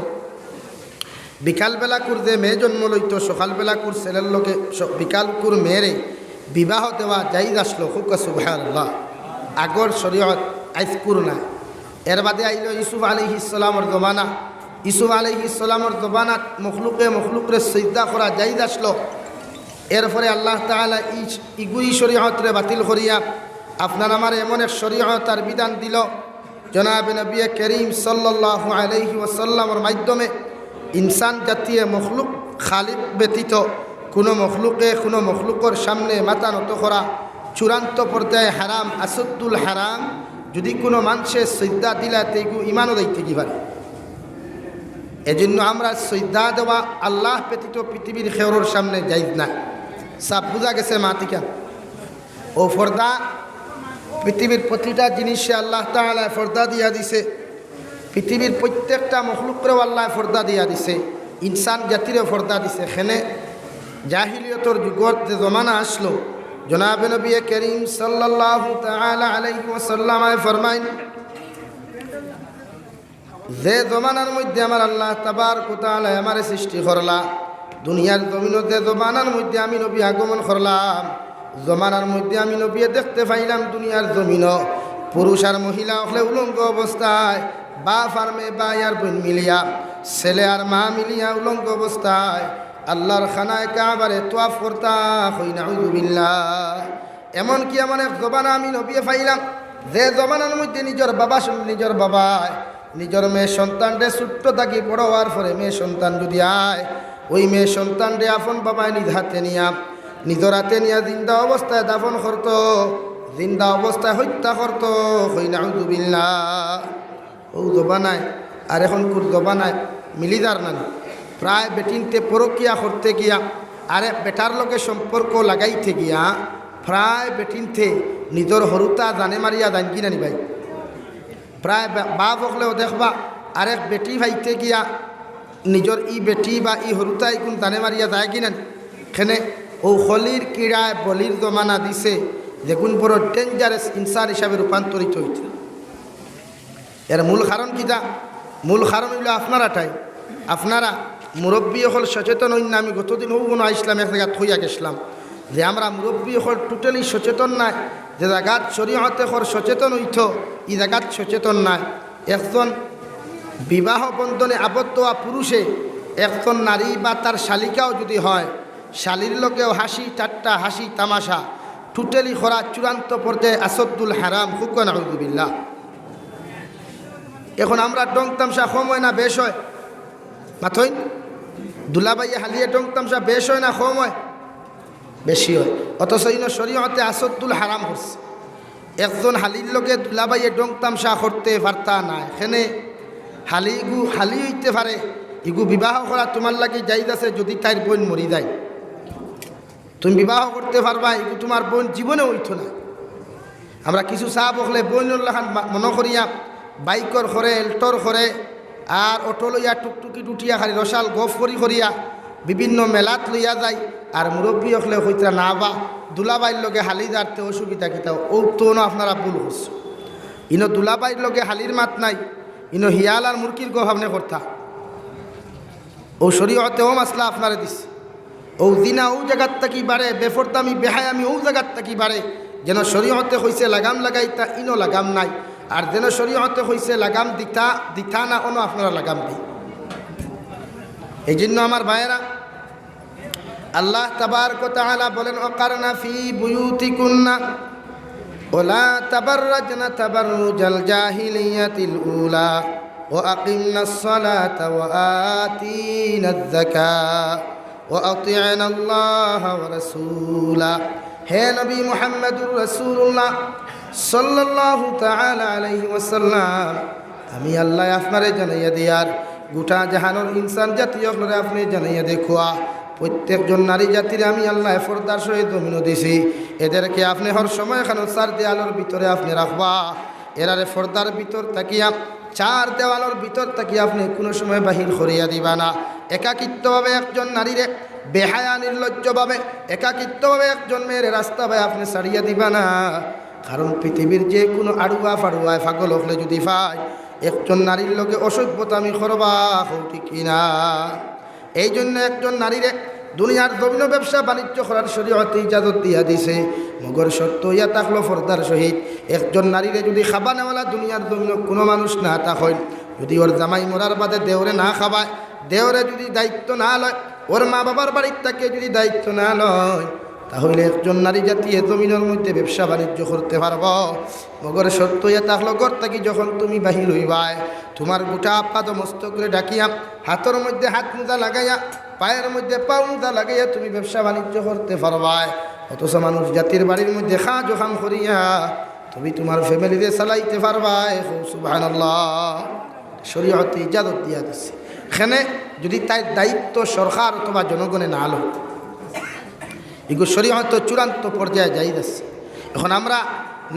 বিকালবেলা কুর যে মেয়ে জন্ম লইত, সকালবেলা কুর ছেলের লোকে বিকাল কুর মেয়েরে বিবাহ দেওয়া জায়েজ আসলো। হুকা সুবহানাল্লাহ। আগর শরীয়ত আইসকুর না। এর বাদে আইল ইউসুফ আলাইহিস সালামের জমানা। ইউসুফ আলাইহিস সালামের জমানাত মখলুকরে সিজদা করা জায়েজ আসলো। এরপরে আল্লাহ তাআলা ইগুই শরীয়তরে বাতিল করিয়া আপনার আমার এমন এক শরীয়ত আর বিধান দিল জনাবে নবী করিম সাল্লাল্লাহু আলাইহি ওয়াসাল্লামের মাধ্যমে ইনসান জাতীয় মখলুক খালিক ব্যতীত কোনো মখলুকের সামনে মাথা নত করা চূড়ান্ত পর্যায়ে হারাম, আসদ্দুল হারাম। যদি কোনো মানুষের সিজদা দিলা তেগু ইমানও দিতে কি পারে। এজন্য আমরা সৈদা দেওয়া আল্লাহ ব্যতীত পৃথিবীর খেওরের সামনে যাইজ না। সাপ বুঝা গেছে মাতিকা ও ফর্দা পৃথিবীর প্রতিটা জিনিসে আল্লাহ তাআলা ফর্দা দিয়া দিছে। পৃথিবীর প্রত্যেকটা মখলুকরেও আল্লাহ ফর্দা দিয়া দিছে, ইনসান জাতিরও ফর্দা দিছে। এখানে জাহিলিয়তর যুগত যে জমানা আসলো, জনাবে নবী করিম সাল্লাল্লাহু তাআলা আলাইহি ওয়াসাল্লাম ফরমাইন, যে জমানার মধ্যে আমার আল্লাহ তাবারক ওয়া তাআলা আমারে সৃষ্টি করলা, দুনিয়ার জমিন যে জমানার মধ্যে আমি নবী আগমন করলাম, জমানার মধ্যে আমি নবী দেখতে পাইলাম দুনিয়ার জমিন পুরুষ আর মহিলা হলে উলঙ্গ অবস্থায়, বাপ আর মেয়ে ভাই আর বোন মিলিয়া, ছেলে আর মা মিলিয়া উলঙ্গ অবস্থায় আল্লাহর খানায় কাবারে তোয়াফ করতা হই নাউযুবিল্লাহ। এমনকি এমন এক জমানা আমি নবী পাইলাম, যে জমানার মধ্যে নিজের বাবায় নিজের মেয়ে সন্তানরে ছোট্ট থাকি বড় হওয়ার পরে মেয়ে সন্তান যদি আয়, ওই মেয়ে সন্তানরে আপন বাবায় নিজ হাতে নিয়া নিজের হাতে নিয়া জিন্দা অবস্থায় দাফন করত, জিন্দা অবস্থায় হত্যা করত হই নাউযুবিল্লাহ। ও জবানায় আর এখন কোর জবানায় মিলিদার না, প্রায় বেটিনতে পরকিয়া করতে গিয়া আরে বেটার লোকে সম্পর্ক লাগাইতে গিয়া প্রায় বেটিনতে নিজের হরুতা জানে মারিয়া দান কিনা নি ভাই। প্রায় বাপ হকলেও দেখবা আরেক বেটি ভাইতে গিয়া নিজের ই বেটি বা ই হরুতাই কোন জানে মারিয়া যায় কিনা। এখানে ও হলির কিড়ায় বলির জমানা দিছে, যেগুন বড় ডেঞ্জারাস ইনসান হিসাবে রূপান্তরিত হয়েছে। এর মূল কারণ কিটা? মূল কারণ হইল আপনারাটাই, আপনারা মুরব্বী হল সচেতন হইন না। আমি গতদিন হবো না ইসলাম এক জায়গা থইয়া গেছিলাম যে আমরা মুরব্বী হল টোটালি সচেতন নাই, যে জায়গাত শরীয়তে হর সচেতন হইত এই জায়গাত সচেতন নাই। একজন বিবাহ বন্ধনে আবদ্ধ হওয়া পুরুষে একজন নারী বা তার শালিকাও যদি হয়, শালির লোকেও হাসি ঠাট্টা হাসি তামাশা টোটালি খরা চূড়ান্ত পর্যায়ে আসদ্দুল হারাম হুক নাউযুবিল্লাহ। এখন আমরা ডং তামসা কম হয় না বেশ হয়? মাথই দুলাবাইয়ে হালিয়ে ডং তামসা বেশ হয় না কম হয়? বেশি হয়। অথচ ইন শরীয়তে আসদ্দুল হারাম করছে। একজন হালির লোকে দুলাবাইয়ে ডং তামসা করতে পারতা না। এখানে হালি হইতে পারে, ইগু বিবাহ করা তোমার লাগি জায়েজ আছে যদি তাইর বোন মরি যায়। তুমি বিবাহ করতে পারবা, ইগু তোমার বোন জীবনে হইত না। আমরা কিছু চা বকলে বোনের লাখান মনে করিয়া বাইকর করে এল্টর করে আর অটো লইয়া টুকটুকি টুটিয়া খালি রসাল গফ করিয়া বিভিন্ন মেলাত লইয়া যায়। আর মুরব্বী হলে হইতা না বা দুলাবাইর লগে হালি দাঁড়তে অসুবিধা কিতা ও তো আপনারা ভুল করছে। ইনো দুলাবাইর লগে হালির মাত নাই, ইনো হিয়াল আর মুরকির গো ভাবনে করতা। ও শরীয়তেও মাসলা আপনারা দিস। ও দিনা ও জায়গার তাকি বাড়ে, বেফরদামি বেহায়ামি ও জায়গার তাকি বাড়ে। যেন শরীয়তে হইছে লাগাম লাগাইতা, ইনো লাগাম নাই। আর যেন শরীয়তে হইছে লাগাম দিতা না অন্য আপনারা লাগাম দিই। এই জন্য আমার ভাইয়েরা, আল্লাহ তাবারক ওয়া তাআলা বলেন ওয়াকারনা ফি বুয়ুতিকুন্না ওয়ালা তাবাররাজনা তাবাররুজাল জাহিলিয়াতিল উলা ওয়া আকিমনাস সালাতা ওয়া আতিনাজ যাকাত ওয়া আতি'না আল্লাহা ওয়া রাসূলা। হে নবী মুহাম্মদুর রাসূলুল্লাহ সাল্লাল্লাহু তাআলা আলাইহি ওয়াসাল্লাম, আমি আল্লাহ আপনারে জানাইয়া দিয়ার গোটা জাহানোর ইনসান জাতীয় আপনি জানাইয়া দেখুয়া প্রত্যেকজন নারী জাতির আমি আল্লাহ ফরদার সহিত জমিন দিছি। এদেরকে আপনি হর সময় এখন চার দেওয়ালের ভিতরে আপনি রাখবা। এরারে ফরদার ভিতর তাকিয়া চার দেওয়ালের ভিতর তাকিয়া আপনি কোনো সময় বাহির করিয়া দিবা না। একাকিত্বভাবে একজন নারীরে বেহায়া নির্লজ্জভাবে একাকিত্বভাবে একজন মেয়ের রাস্তা ভাই আপনি ছাড়িয়া দিবা না। কারণ পৃথিবীর যে কোনো আড়ুয়া ফাড়ুয়ায় পাগল হলে যদি পায় একজন নারীর লোকে অসভ্যতামি করবা ঠিক কিনা। এই জন্য একজন নারীরে দুনিয়ার জমিন ব্যবসা বাণিজ্য করার শরীয়তে ইজাজত দিয়া দিছে, মগর শর্ত ইয়া থাকলো ফরদার সহিত একজন নারীরে যদি খাবা নেওয়ালা দুনিয়ার জমিন কোনো মানুষ না থাকেন, যদি ওর জামাই মরার বাদে দেওরে না খাবায়, দেওরে যদি দায়িত্ব না লয়, ওর মা বাবার বাড়ির তাকে যদি দায়িত্ব না লয়, তাহলে একজন নারী জাতি এ জমিনের মধ্যে ব্যবসা বাণিজ্য করতে পারব। মগর শর্ত ইয়া থাকলো ঘর থাকি যখন তুমি বাহির হইবাই তোমার গোটা আপাত মস্তক করে ডাকিয়া হাতের মধ্যে হাত মোজা লাগাইয়া পায়ের মধ্যে পা মোজা লাগাইয়া তুমি ব্যবসা বাণিজ্য করতে পারবাই। অথচ মানুষ জাতির বাড়ির মধ্যে খা জোখাম করিয়া তুমি তোমার ফ্যামিলিতে চালাইতে পারবাই। সুবহানাল্লাহ, শরীয়তে ইজাজত দিয়া দিচ্ছে। এখানে যদি তাই দায়িত্ব সরকার অথবা জনগণে না আলো এগুলো শরীয়ত চূড়ান্ত পর্যায়ে যাই যাচ্ছে। এখন আমরা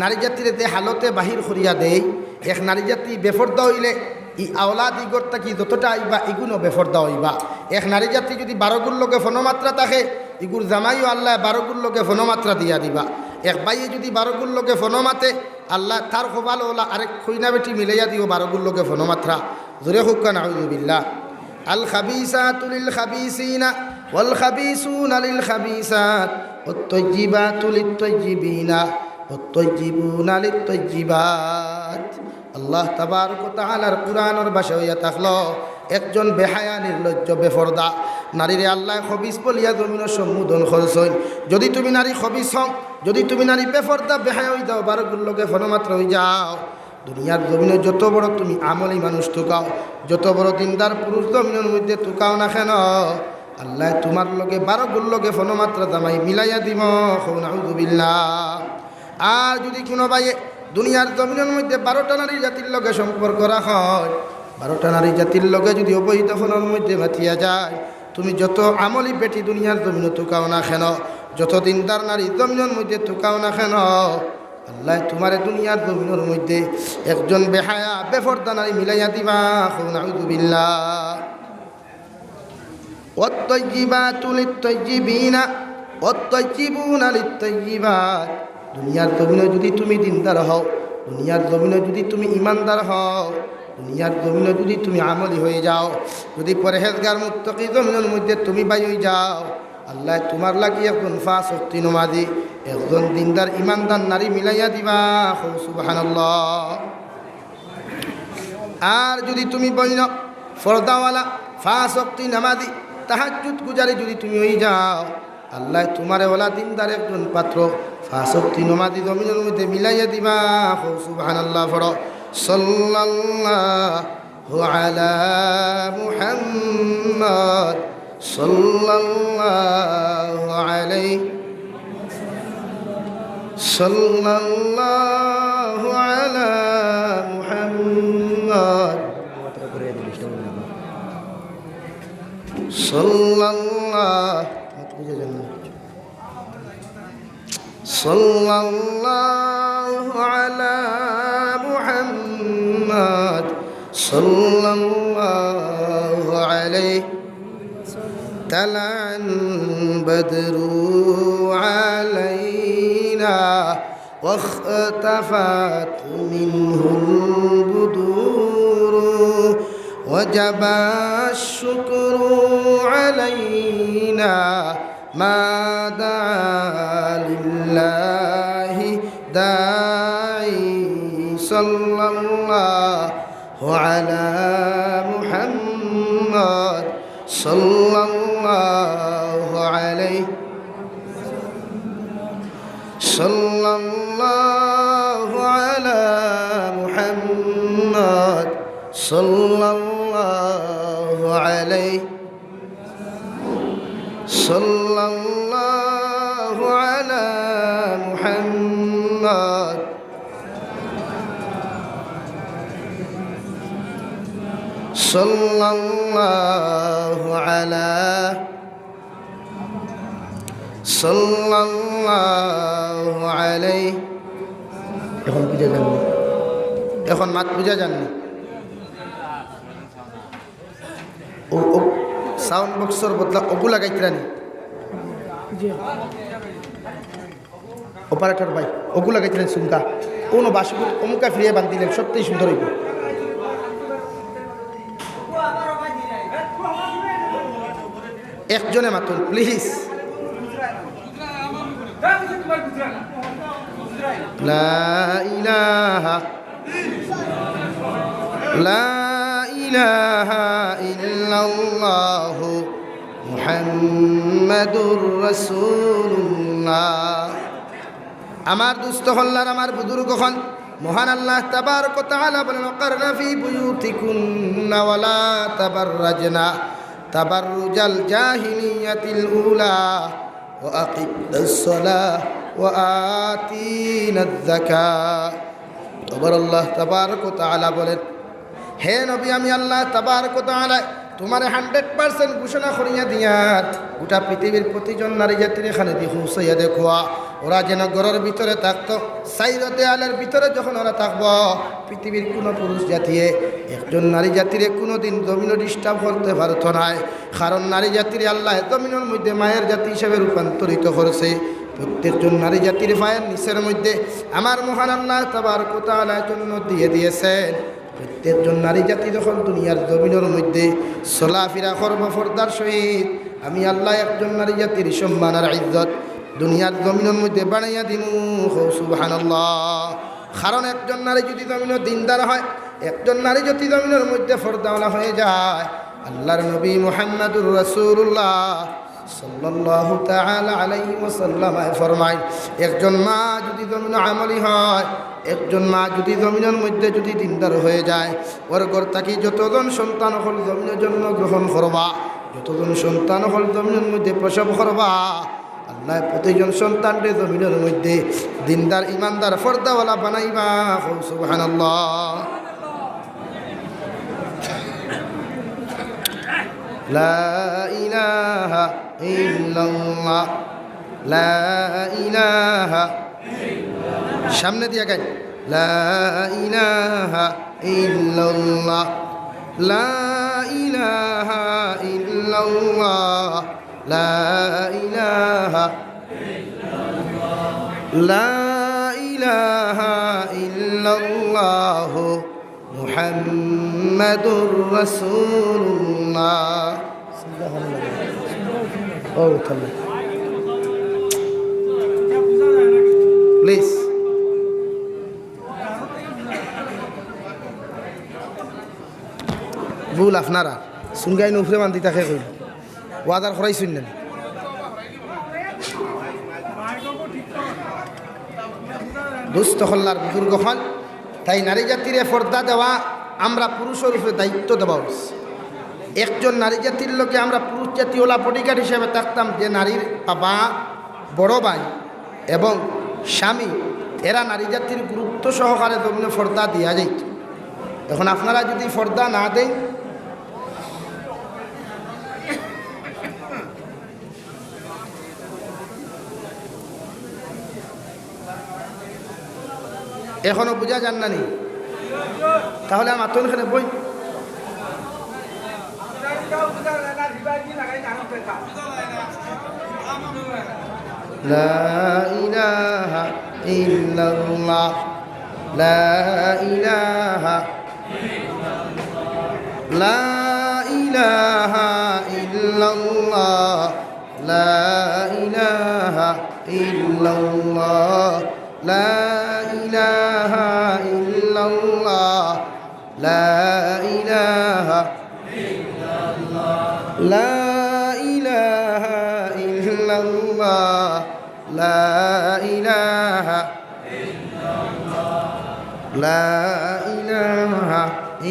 নারী জাতির যে হালতে বাহির করিয়া দেই, এক নারী জাতি বেফর্দা হইলে ই আওলাদ ইগর থাকি যতটা আইবা এগুলো বেফর্দা হইবা। এক নারী জাতি যদি 12 গুণ লোকে ফনমাত্রা থাকে ইগুর জামাইও আল্লাহ 12 গুণ লোকে ফনমাত্রা দিয়া দিবা। এক বাইয়ে যদি 12 গুণ লোকে ফনমাতে আল্লাহ তার খোবাল ওলা আরেক খুইনা বেটি মিলাইয়া দিও 12 গুণ লোকে ফনমাত্রা। জোরে হুক্কা নাউযুবিল্লাহ। আল খাবিসাতু লিল খাবিসিনা ওয়াল খাবিসুনা লিল খাবিসাত ওয়াত তাইয়্যিবাতু লিত তাইয়্যিবিনা ওয়াত তাইয়্যিবুনা লিত তাইয়্যিবাত। আল্লাহ তাবারক ওয়া তাআলার কুরআনের ভাষা হইয়া থাকলো একজন বেহায়া নির্লজ্জ বেফরদা নারীরে আল্লাহ খবিস বলিয়া জমিনের সম্বোধন করছেন। যদি তুমি নারী খবিস হও, যদি তুমি নারী বেফরদা বেহায়া হয়ে যাও, 12 গুণ লোকে ফনমাত্র হয়ে যাও, দুনিয়ার জমিনে যত বড় তুমি আমলি মানুষ তুকাও, যত বড় দিনদার পুরুষ জমিনের মধ্যে তুকাও না কেন, আল্লাহ তোমার লগে 12 গুণ লোকে ফনমাত্রা জামাই মিলাইয়া দিব। নাউযুবিল্লাহ। আর যদি কোনো ভাইয়ে দুনিয়ার জমিনের মধ্যে 12টা নারী জাতির লগে সম্পর্ক রাখা হয়, 12টা নারী জাতির লগে যদি অবহিত ফোনের মধ্যে মাতিয়া যায়, তুমি যত আমলি বেটি দুনিয়ার জমিনে তুকাও না কেন, যত দিনদার নারী জমিনের মধ্যে তুকাও না কেন, আল্লাহ তোমারে দুনিয়ার জমিনের মধ্যে একজন বেহায়া বেফরদা নারী মিলাইয়া দিবা। নাউযুবিল্লাহ। ওয়াত তাইয়্যিবাতু লিত তাইয়্যিবিনা ওয়াত তাইয়্যিবুনা লিত তাইয়্যিবাত। দুনিয়ার জমিনে যদি তুমি দিনদার হও, দুনিয়ার জমিনে যদি তুমি ইমানদার হও, দুনিয়ার জমিনে যদি তুমি আমলি হয়ে যাও, যদি পরহেজগার মুত্তাকি জমিনের মধ্যে তুমি বাই হয়ে যাও, আল্লাহ তোমার লাগি একজন ফাসিক নমাজি একজন দিনদার ইমানদার নারী মিলাইয়া দিবা। সুবহানাল্লাহ। আর যদি তুমি বইন ফরদাওয়ালা ফাসিক নামাজি তাহাজ্জুদ গুজারি যদি তুমি হয়ে যাও, আল্লাহ তোমারে ওলা দিনদার একজন পাত্র ফাসিক নমাজি জমিনের মধ্যে মিলাইয়া দিবা। সুবহানাল্লাহ। ফড় সাল্লাল্লাহু আলা মুহাম্মদ সাল্লাল্লাহু আলাইহি সাল্লাল্লাহু আলা মুহাম্মদ সাল্লাল্লাহু আলা মুহাম্মদ সাল্লাল্লাহু আলাইহি طلع البدر علينا واختفت منه البدور وجب الشكر علينا ما دعا لله داعي صلى الله على محمد صلى الله عليه صلى الله على محمد صلى الله عليه صلى الله على محمد صلى الله على صلى الله عليه। এখন বুঝা যাননি, এখন মাত বুঝা যাননি। ও সাউন্ড বক্সর বদলা ওগু লাগাইতরানি অপারেটর ভাই, ওগু লাগাইছিলেন সুমকা কোনো বাসু অমুকা ফিরিয়ে বান্ধিলেন, সত্যিই সুন্দর হইব। একজনে মাতুন প্লিজ। লা ইলাহা ইল্লাল্লাহু মুহাম্মাদুর রাসূলুল্লাহ। আমার দুস্থ হল্লার আমার বুজুর্গ হন মহান আল্লাহ তাবারক ওয়া তাআলা বলেন, ওয়াকারনা ফি বুয়ুতিকুন্না ওয়ালা তাবাররাজনা তাবাররুজাল জাহিলিয়াতিল উলা ওয়া আকিমনাস সালাহ ওয়া আতিনাজ যাকাত। আবার আল্লাহ তাবারক ওয়া তাআলা বলেন, হে নবী আমি আল্লাহ তাবারক ওয়া তাআলা তোমার 100% ঘোষণা করিয়া দিয়াত গোটা পৃথিবীর প্রতিজন নারী জাতির এখানে দিয়ে হুঁসাইয়া দেখোয়া ওরা যেন ঘরের ভিতরে থাকতো, সাইরো দেয়ালের ভিতরে যখন ওরা থাকবো পৃথিবীর কোনো পুরুষ জাতিয়ে একজন নারী জাতির কোনো দিন জমিনও ডিস্টার্ব করতে পারতো না। কারণ নারী জাতির আল্লাহ জমিনের মধ্যে মায়ের জাতি হিসেবে রূপান্তরিত করেছে। প্রত্যেকজন নারী জাতির পায়ের নিচের মধ্যে আমার মহান আল্লাহ তাবারক ওয়া তাআলা জন্য দিয়ে দিয়েছেন। প্রত্যেকজন নারী জাতি যখন দুনিয়ার জমিনের মধ্যে চলাফেরা করব পর্দার সহিত, আমি আল্লাহ একজন নারী জাতির সম্মান আর ইজ্জত দুনিয়ার জমিনের মধ্যে বানাইয়া দিমু। সুবহানাল্লাহ। কারণ একজন নারী যদি জমিনের দিনদার হয়, একজন নারী যদি জমিনের মধ্যে পর্দাওয়ালা হয়ে যায়, আল্লাহর নবী মুহাম্মদুর রাসূলুল্লাহ সাল্লাল্লাহু তাআলা আলাইহি ওয়াসাল্লাম ফরমায়, একজন মা যদি জমিন আমলি হয়, একজন মা যদি জমিনের মধ্যে যদি দিনদার হয়ে যায়, ওর ঘর থাকি যতজন সন্তান হল জমিনের জন্য গ্রহণ করবা, যতজন সন্তান হল জমিনের মধ্যে প্রসব করবা, আল্লাহ প্রতিজন সন্তানকে জমিনের মধ্যে দিনদার ইমানদার ফর্দাওয়ালা বানাইবা। সুবহানাল্লাহ। লা ইলাহা ইল্লাল্লাহ, লা ইলাহা, সামনে দিয়া গাই, লা ইলাহা ইল্লাল্লাহ, লা ইলাহা ইল্লাল্লাহ, লা ইলাহা, লা ইলাহা ইল্লাল্লাহ মুহাম্মাদুর রাসূলুল্লাহ। প্লিজ ভুল আপনারা শুনগাই নুফরে বান্ধি তাকে কইল ওয়াদার খরাই শুনলেন। দুস্থ হল্লার বুজুর্গ হল, তাই নারী জাতিরে পর্দা দেওয়া আমরা পুরুষের উপরে দায়িত্ব দেওয়া উচিত। একজন নারী জাতির লোকে আমরা পুরুষ জাতি ওলা বডিগার্ড হিসেবে থাকতাম, যে নারীর বাবা, বড় ভাই এবং স্বামী এরা নারী জাতির গুরুত্ব সহকারে জমিনে পর্দা দেওয়া যাইত। এখন আপনারা যদি পর্দা না দেন, এখনো বোঝা যান না নি, তাহলে আমার তো এখানে বই লা ইলাহা ইল্লাল্লাহ, লা ইলাহা, লা ইলাহা ইল্লাল্লাহ, লা ইলাহা ইল্লাল্লাহ, লা ইলাহা ইল্লাল্লাহ, লা ইলাহা, লা ইলাহা ইল্লাল্লাহ, লা ইলাহা, লা ইলাহা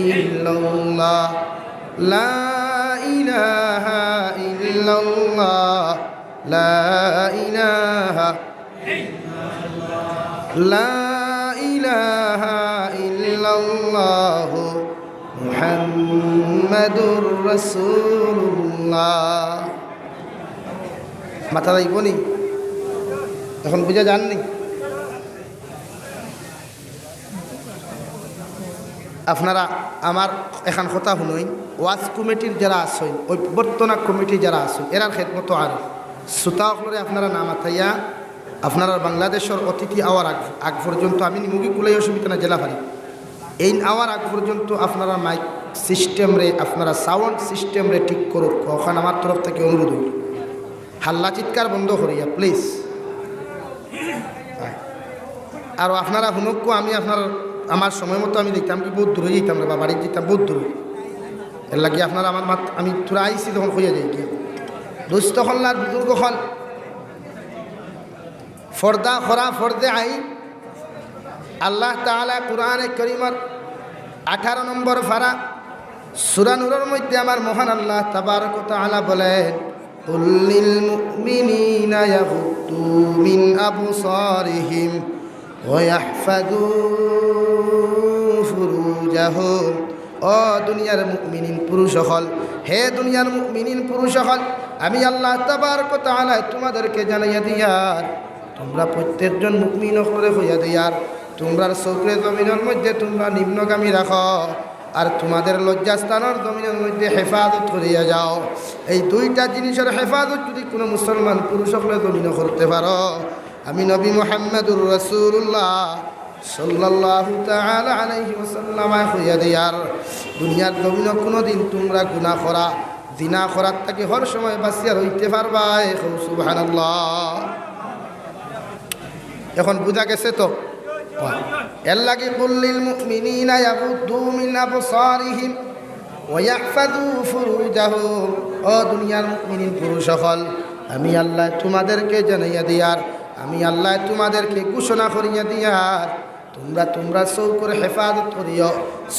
ইল্লাল্লাহ, লা ইলাহা ইল্লাল্লাহ, লা ইলাহা, লা ইলাহা ইল্লাল্লাহ মুহাম্মাদুর রাসূলুল্লাহ। মাথা যাইব নি? এখন বুঝা যাননি? আপনারা আমার এখান কথা শুনুই, ওয়াজ কমিটির যারা আসেন, অভ্যর্থনা কমিটি যারা আসেন, এরার খেদমতো আর শ্রোতাসকলে আপনারা নাম আথাইয়া আপনারা বাংলাদেশের অতিথি আওয়ার আগ পর্যন্ত আমি নিমুখী কুলাই অসুবিধা না জেলা ভারি এই আওয়ার আগ পর্যন্ত আপনারা মাইক সিস্টেম রে, আপনারা সাউন্ড সিস্টেম রে ঠিক করুক। ওখানে আমার তরফ থেকে অনুরোধ হইল, হাল্লা চিৎকার বন্ধ করিয়া প্লিজ। আর আপনারা শুনুক, আমি আপনার আমার সময় মতো আমি দেখতাম কি বহুত দূরে যেতাম রে বা বাড়ির যেতাম বহুত দূরে, এর লাগে আপনারা আমার মাত আমি তোরা আইসি তখন হইয়া যাই গিয়া দুস্থ হল্লার বুজুর্গ হল ফর্দা খরা ফর্দে আই। আল্লাহ তাআলা কুরআনে কারীমের 18 নম্বর পারা সূরা নূরের মধ্যে আমার মহান আল্লাহ তাবারক ওয়া তাআলা বলেন, কুল লিল মুমিনিনা ইয়াগুদ্দু মিন আবসারিহিম ওয়া ইয়াহফাযু ফুরুজাহুম। ও দুনিয়ার মুমিনিন পুরুষ হল, হে দুনিয়ার মুমিনিন পুরুষ হল, আমি আল্লাহ তাবারক ওয়া তাআলা তোমাদেরকে জানাইয়া দিয়ার তোমরা প্রত্যেকজন মুমিন হলে হইয়া দিয়ার তোমরা চৌকরে জমিনের মধ্যে তোমরা নিম্নগামী রাখো আর তোমাদের লজ্জাস্থানের জমিনের মধ্যে হেফাজত করিয়া যাও। এই দুইটা জিনিসের হেফাজত যদি কোনো মুসলমান পুরুষ হলে জমিন করতে পারো, আমি নবী মুহাম্মদুর রাসূলুল্লাহ সাল্লাল্লাহু তাআলা আলাইহি ওয়াসাল্লাম হইয়া দিয়ার দুনিয়ার জমিনে কোনোদিন তোমরা গুনাহ করা জিনা করার থেকে হর সময় বাঁচিয়া রইতে পারবা। সুবহানাল্লাহ। এখন বুঝা গেছে তো? এর লাগে কুল্লিল মুমিনিনা ইয়াগুদ্দু মিন আবসারিহিম ওয়া ইয়াহফাযু ফুরুজাহুম। ও দুনিয়ার মুমিনিন পুরুষ সকল, আমি আল্লাহ তোমাদেরকে জানাইয়া দিয়ার, আমি আল্লাহ তোমাদেরকে ঘোষণা করিয়া দিয়ার তোমরা চৌকরে হেফাজত করিও,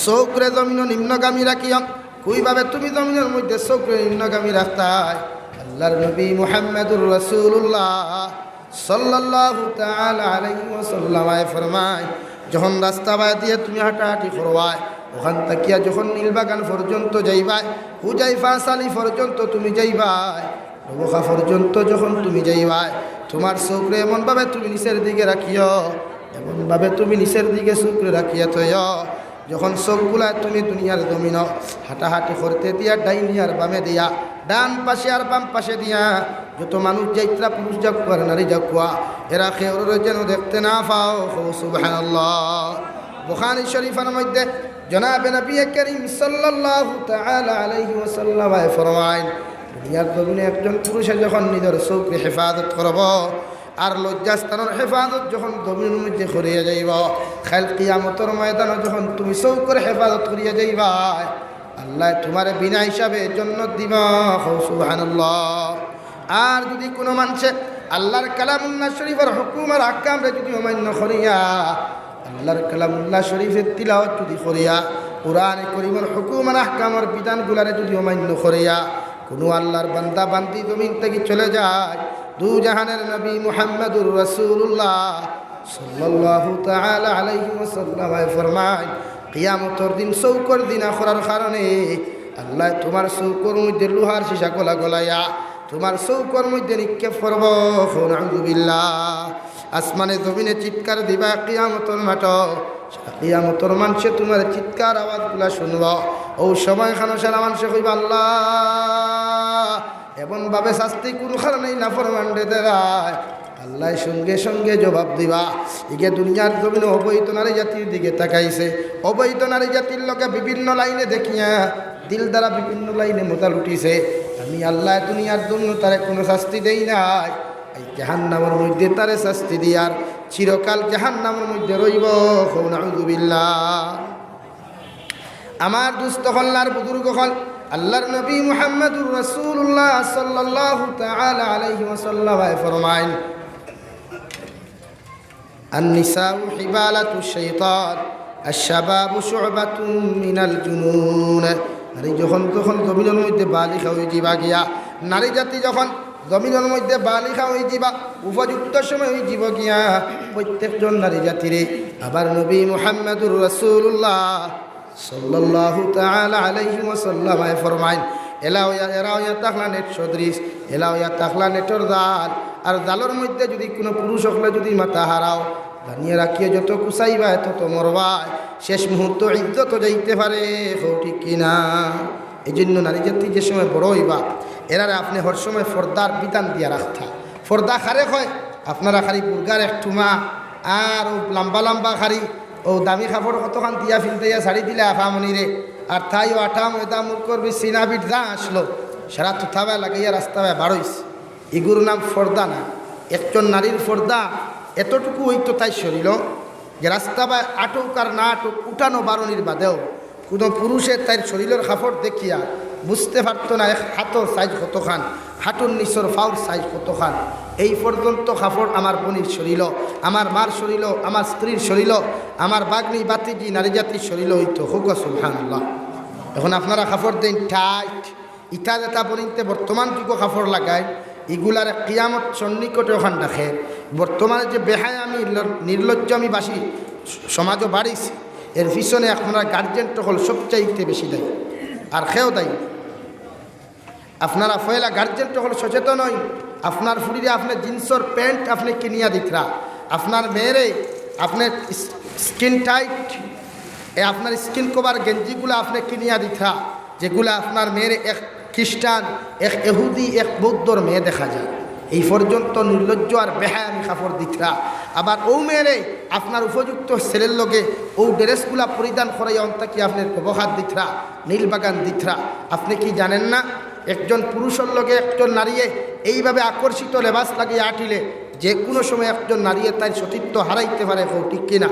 চৌকরে জমিন নিম্নগামী রাখিও। কইভাবে তুমি জমিনের মধ্যে চৌকরে নিম্নগামী রাখতাই? আল্লাহর নবী মুহাম্মদুর রাসূলুল্লাহ সাল্লাল্লাহু তাআলা আলাইহি ওয়াসাল্লাম ফরমায়, যখন রাস্তা বাই দিয়ে তুমি হাঁটাহাঁটি করবাই, ওখান তাকিয়া যখন নীলবাগান পর্যন্ত যাইবাই, হুজাইফা সালি পর্যন্ত তুমি যাইবাই, নবখা পর্যন্ত যখন তুমি যাইবাই, তোমার চৌকরে এমনভাবে তুমি নিচের দিকে রাখিও, এমনভাবে তুমি নিচের দিকে চৌকরে রাখিয়া থইও, যখন চোখগুলা তুমি দুনিয়ার জমিন হাঁটাহাঁটি করতে দিয়া ডাইনি আর বামে দিয়া, ডান পাশে আর বাম পাশে দিয়া যত মানুষ যাইত্রা পুরুষ যাক আর নারী যাকুয়া, এরা খেউর যেন দেখতে না পাও। সুবহানাল্লাহ। বুখারী শরীফের মধ্যে জনাবে নবী করিম সাল্লাল্লাহু তাআলা আলাইহি ওয়াসাল্লাম ফরমায়, দুনিয়ার জমিনে একজন পুরুষে যখন নিজের চৌকরে হেফাজত করব আর লজ্জাস্থানের হেফাজত যখন জমিনের মধ্যে করিয়া যাইব, খাল কিয়ামতের ময়দানে যখন তুমি চৌকরে হেফাজত করিয়া যাইবা, আল্লাহ তোমার বিনা হিসাবে জান্নাত দিবা। সুবহানাল্লাহ। আর যদি কোনো মানুষে আল্লাহর কালামুল্লাহ শরীফের হুকুম আর আহকামরে যদি অমান্য করিয়া, আল্লাহর কালামুল্লাহ শরীফের তিলাওয়াত যদি করিয়া, কোরআনে কারীমের হুকুম আর আহকামের বিধানগুলারে যদি অমান্য করিয়া কোনো আল্লাহর বান্দা বান্দি জমিন থেকে চলে যায়, দু জাহানের নবী মুহাম্মদুর রাসূলুল্লাহ সাল্লাল্লাহু তাআলা আলাইহি ওয়াসাল্লাম ফরমায়, কিয়ামতের দিন চৌকর দিন আখরার কারণে আল্লাহ তোমার চৌকর মধ্যে লোহার সীসা গলা গলাইয়া তোমার চৌকর মধ্যে নিক্ষেপ করব। নাউযুবিল্লাহ। আসমানে জমিনে চিৎকার দিবা কিয়ামতের মাঠ, কিয়ামতের মানুষে তোমার চিৎকার আওয়াজগুলা শুনব। ও সময় খানো সারা মানুষে কইবা, আল্লাহ এমনভাবে শাস্তি কোন কারণেই নাফরমানরে দেয়। আল্লাহ সঙ্গে সঙ্গে জবাব দিবা, ইগে দুনিয়ার জমিনে অবৈধ নারী জাতির দিকে তাকাইছে, অবৈধ নারী জাতির লোকে বিভিন্ন লাইনে দেখিয়া দিল দ্বারা বিভিন্ন লাইনে মোতা লুটিছে, আমি আল্লাহ দুনিয়ার জন্য তারে কোনো শাস্তি দেই নাই, এই জাহান্নামের মধ্যে তারে শাস্তি দিয়ার চিরকাল জাহান্নামের মধ্যে রইব। নাউযুবিল্লাহ। আমার দুস্থ হল্লার বুজুর্গ হল আল্লাহর নবী মুহাম্মদুর রাসূলুল্লাহ সাল্লাল্লাহু তাআলা আলাইহি ওয়াসাল্লাম ফরমায়, আন-নিসাউ হিবালাতু শাইতান আশ-শাবাবু শু'বাতুম মিনাল জুনুন। নারী যখন জমিনের মধ্যে বালিকা হয়ে যাবা গিয়া, নারী জাতি যখন জমিনের মধ্যে বালিকা হয়ে যাবা, উপযুক্ত সময় হয়ে যাব গিয়া, প্রত্যেকজন নারী জাতিরে আবার নবী মুহাম্মদুর রাসূলুল্লাহ সাল্লাল্লাহু তাআলা আলাইহি ওয়াসাল্লাম ফরমায়, এরা তাকলা নেট সদৃশ, এলা তাকলা নেটর জাল, আর জালের মধ্যে যদি কোনো পুরুষ হলে যদি মাথা হারাও, জানিয়ে রাখিয়ে যত কুচাইবা তত মরবা, শেষ মুহূর্ত ইজ্জত যাইতে পারে। ঠিক কিনা? এই জন্য নারী জাতি যে সময় বড় হইবা, এরারে আপনি হর সময় ফর্দার বিধান দিয়া রাখতা। ফর্দা খারে হয় আপনারা খালি বুর্গার এক ঠুমা আর ও লম্বা লম্বা খারি ও দামি কাপড় কতখান দিয়া ফিলতেইয়া শাড়ি দিলে আফামনিরে, আর তাই ও আঠা ময়দা মুখ করবি সিনাবিট যা আসলো সারা তুথাবায় লাগাইয়া রাস্তায় বাড়ইস, এগুলোর নাম ফর্দা না। একজন নারীর ফর্দা এতটুকু হইতো তাই শরীর যে রাস্তা বা আটক আর না আটক উঠানো বারণির বাদেও কোনো পুরুষে তাই শরীরের কাপড় দেখিয়া বুঝতে পারতো না হাতর সাইজ কতখান, হাঁটুর নিচর ফাউর সাইজ কতখান। এই পর্যন্ত কাপড় আমার বোনের শরীর, আমার মার শরীর, আমার স্ত্রীর শরীর, আমার বাগ্নি বাতিজি নারী জাতির শরীর হইতো। হুক সুবহানাল্লাহ। এখন আপনারা কাপড় দেন টাইট, ইটা যেটা বনিতে বর্তমান টুকু কাপড় লাগায়, এগুলার কিয়ামত সন্নিকটে ওখান রাখে। বর্তমানে যে বেহায় আমি নির্লজ্জ আমি বাসি সমাজও বাড়িছি, এর পিছনে আপনারা গার্জেন তখন সবচাইতে বেশি দেয়, আর খেয়েও দেয়। আপনারা ফয়লা গার্জেন তখন সচেতন হই আপনার ফুরিরে আপনার জিন্সর প্যান্ট আপনি কিনিয়া দিতরা আপনার মেয়েরে আপনার স্কিন টাইট আপনার স্কিন কভার গেঞ্জিগুলো আপনি কিনিয়া দিতরা যেগুলো আপনার মেয়েরে এক খ্রিস্টান এক এহুদি এক বৌদ্ধর মেয়ে দেখা যায় এই পর্যন্ত নির্লজ্জ আর বেহায়ামি কাপড় দিতরা আবার ও মেয়েরে আপনার উপযুক্ত ছেলের লগে ও ড্রেসগুলা পরিধান করাই অন্তাকি আপনার ব্যবহার দিতরা নীলবাগান দিতরা আপনি কি জানেন না একজন পুরুষের লগে একজন নারীয়ে এইভাবে আকর্ষিত লেবাস লাগিয়ে আটিলে যে কোনো সময় একজন নারীয়ে তার সতীত্ব হারাইতে পারে ঠিক কিনা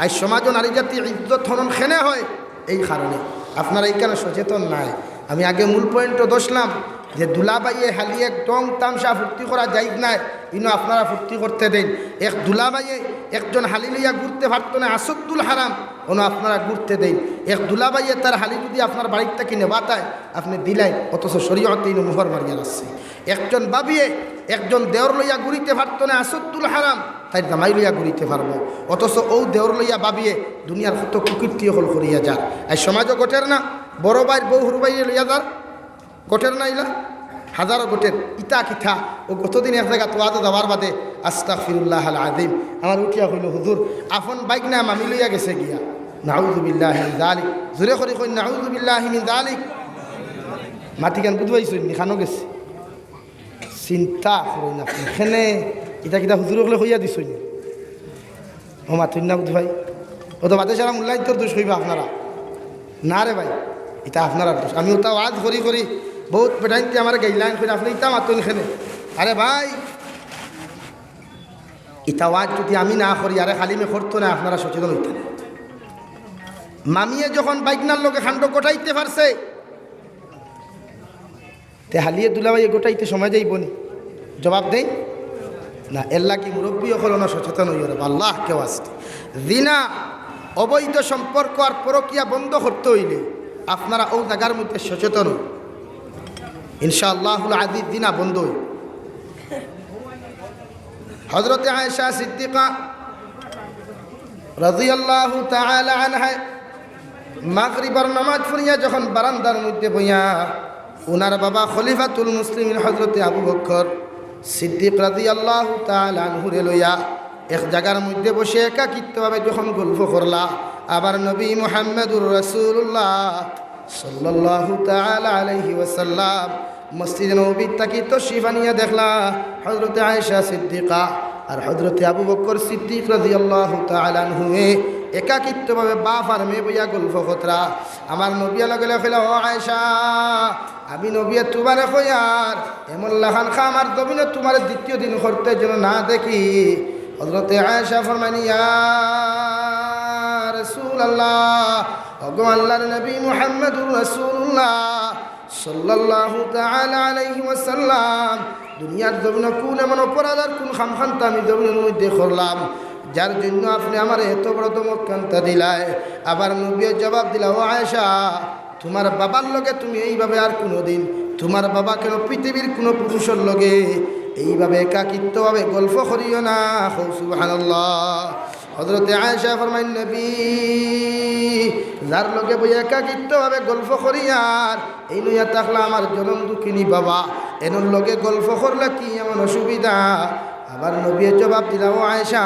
আর সমাজও নারী জাতি ইজ্জত হনন খেনে হয় এই কারণে আপনারা এইখানে সচেতন নাই আমি আগে মূল পয়েন্টও দোষলাম যে দুলাবাইয়ে হালিয়ে টং তামসা ফুর্তি করা যাই নাই ইনো আপনারা ফুর্তি করতে দেন এক দুলাবাইয়ে একজন হালি লইয়া ঘুরতে পারতো না আসদ্দুল হারাম কোনো আপনারা ঘুরতে দেন এক দুলাবাইয়ে তার হালি যদি আপনার বাড়ির থেকে নেবাতায় আপনি দিলাই অথচ শরীয়তে ইনো মোহর মারিয়া আসছে একজন বাবিয়ে একজন দেওর লইয়া ঘুরিতে পারতো না আসদ্দুল হারাম তাই দামাই লইয়া ঘুরিতে পারবো অথচ ও দেওর লইয়া বাবিয়ে দুনিয়ার কত কুকীর্তি হল করিয়া যার এই সমাজও গোটের না বড় বাইর বউ হুরবাইয়ে লইয়া যার গোটের না ইলা হাজারো গোটের ইটা কিঠা ও গতদিন এক জায়গা তোয়াতে যাওয়ার বাদে আস্তাগফিরুল্লাহ আল আযীম আমার উঠিয়া হইল হুজুর আপন বাইক না মামি লইয়া গেছে গিয়া নাউযু বিল্লাহি মিন যালিক জোরে করে কই নাউযু বিল্লাহি মিন যালিক মাটি গান বুঝবাইছুন নিখানো গেছে চিন্তা করুন না এখানে ইটা কিটা হুজুরকলে হইয়া দিছুন ও মাথুন না বুঝবাই ও তো বাদে সারা মূল্যায় তোর দোষ হইবা আপনারা না রে ভাই এটা আপনারা দোষ আমি ওটা ওয়াজ করি করি বহুত বেটাইতে আমার গাইলাইন করে আপনি ইটা মাতুন খেলে আরে ভাই ইটা ওয়াজ যদি আমি না করি আরে খালি মে করতো না আপনারা সচেতন হইতেন মামিয়ে যখন বাইকনার লোকে খান্ড গোটাইতে পারছে তে হালিয়ে দুলাভাই গোটাইতে সময় যাইবনি জবাব দেই না এল্লা কি মুরব্বী হলো না সচেতন হইল আল্লাহ কেউ আসতে জিনা অবৈধ সম্পর্ক আর পরকিয়া বন্ধ করতে হইলে আপনারা ও জায়গার মধ্যে সচেতন ইনশাআল্লাহুল আজিজ জিনা বন্ধ হইল হযরতে আয়েশা সিদ্দিকা রাদিয়াল্লাহু তাআলা আনহা মাগরিবের নামাজ পড়িয়া যখন বারান্দার মধ্যে বইয়া ওনার বাবা খলিফাতুল মুসলিমিন হযরতে আবু বকর সিদ্দিক রাদিয়াল্লাহু তাআলা আনহুরে লইয়া এক জায়গার মধ্যে বসে একাকিত্বভাবে যখন গল্প করলা আবার নবী মুহাম্মদুর রাসূলুল্লাহ সাল্লাল্লাহু তাআলা আলাইহি ওয়াসাল্লাম মসজিদে নববীর তাকি তশরিফ আনিয়া দেখলা হযরতে আয়েশা সিদ্দিকা আর হযরতে আবু বকর সিদ্দিক রাদিয়াল্লাহু তাআলা আনহু একাকিত্বভাবে বাপ আর মেয়ে বইয়া গল্প কতরা আমার নবী লগলে কইলা ও আয়েশা আমি নবী তোমারে কইয়ার এমন লাখান খা আমার জমিনে তোমার দ্বিতীয় দিন করতে যেন না দেখি হযরতে আয়েশা ফরমানি ইয়া রাসূলুল্লাহ ওগো আল্লাহর নবী মুহাম্মদুর রাসূলুল্লাহ সাল্লাল্লাহু তাআলা আলাইহি ওয়াসাল্লাম দুনিয়ার জমিনে কোন এমন অপরাধ আর কোন খামখান্তা আমি জমিনের মধ্যে করলাম যার জন্য আপনি আমার এত বড় ধমকান্তা দিলায় আবার নবী জবাব দিলা ও আয়েশা তোমার বাবার লগে তুমি এইভাবে আর কোনোদিন তোমার বাবা কেন পৃথিবীর কোনো পুরুষের লগে এইভাবে একাকিত্বভাবে গল্প করিও না সুবহানাল্লাহ হযরতে আয়েশা ফরমাইন নবী যার লগে বই একাকিত্বভাবে গল্প করি আর এই লইয়া থাকলে আমার জনম দুঃখিনী বাবা এনোর লগে গল্প করলে কি এমন অসুবিধা আবার নবী জবাব দিলা ও আয়েশা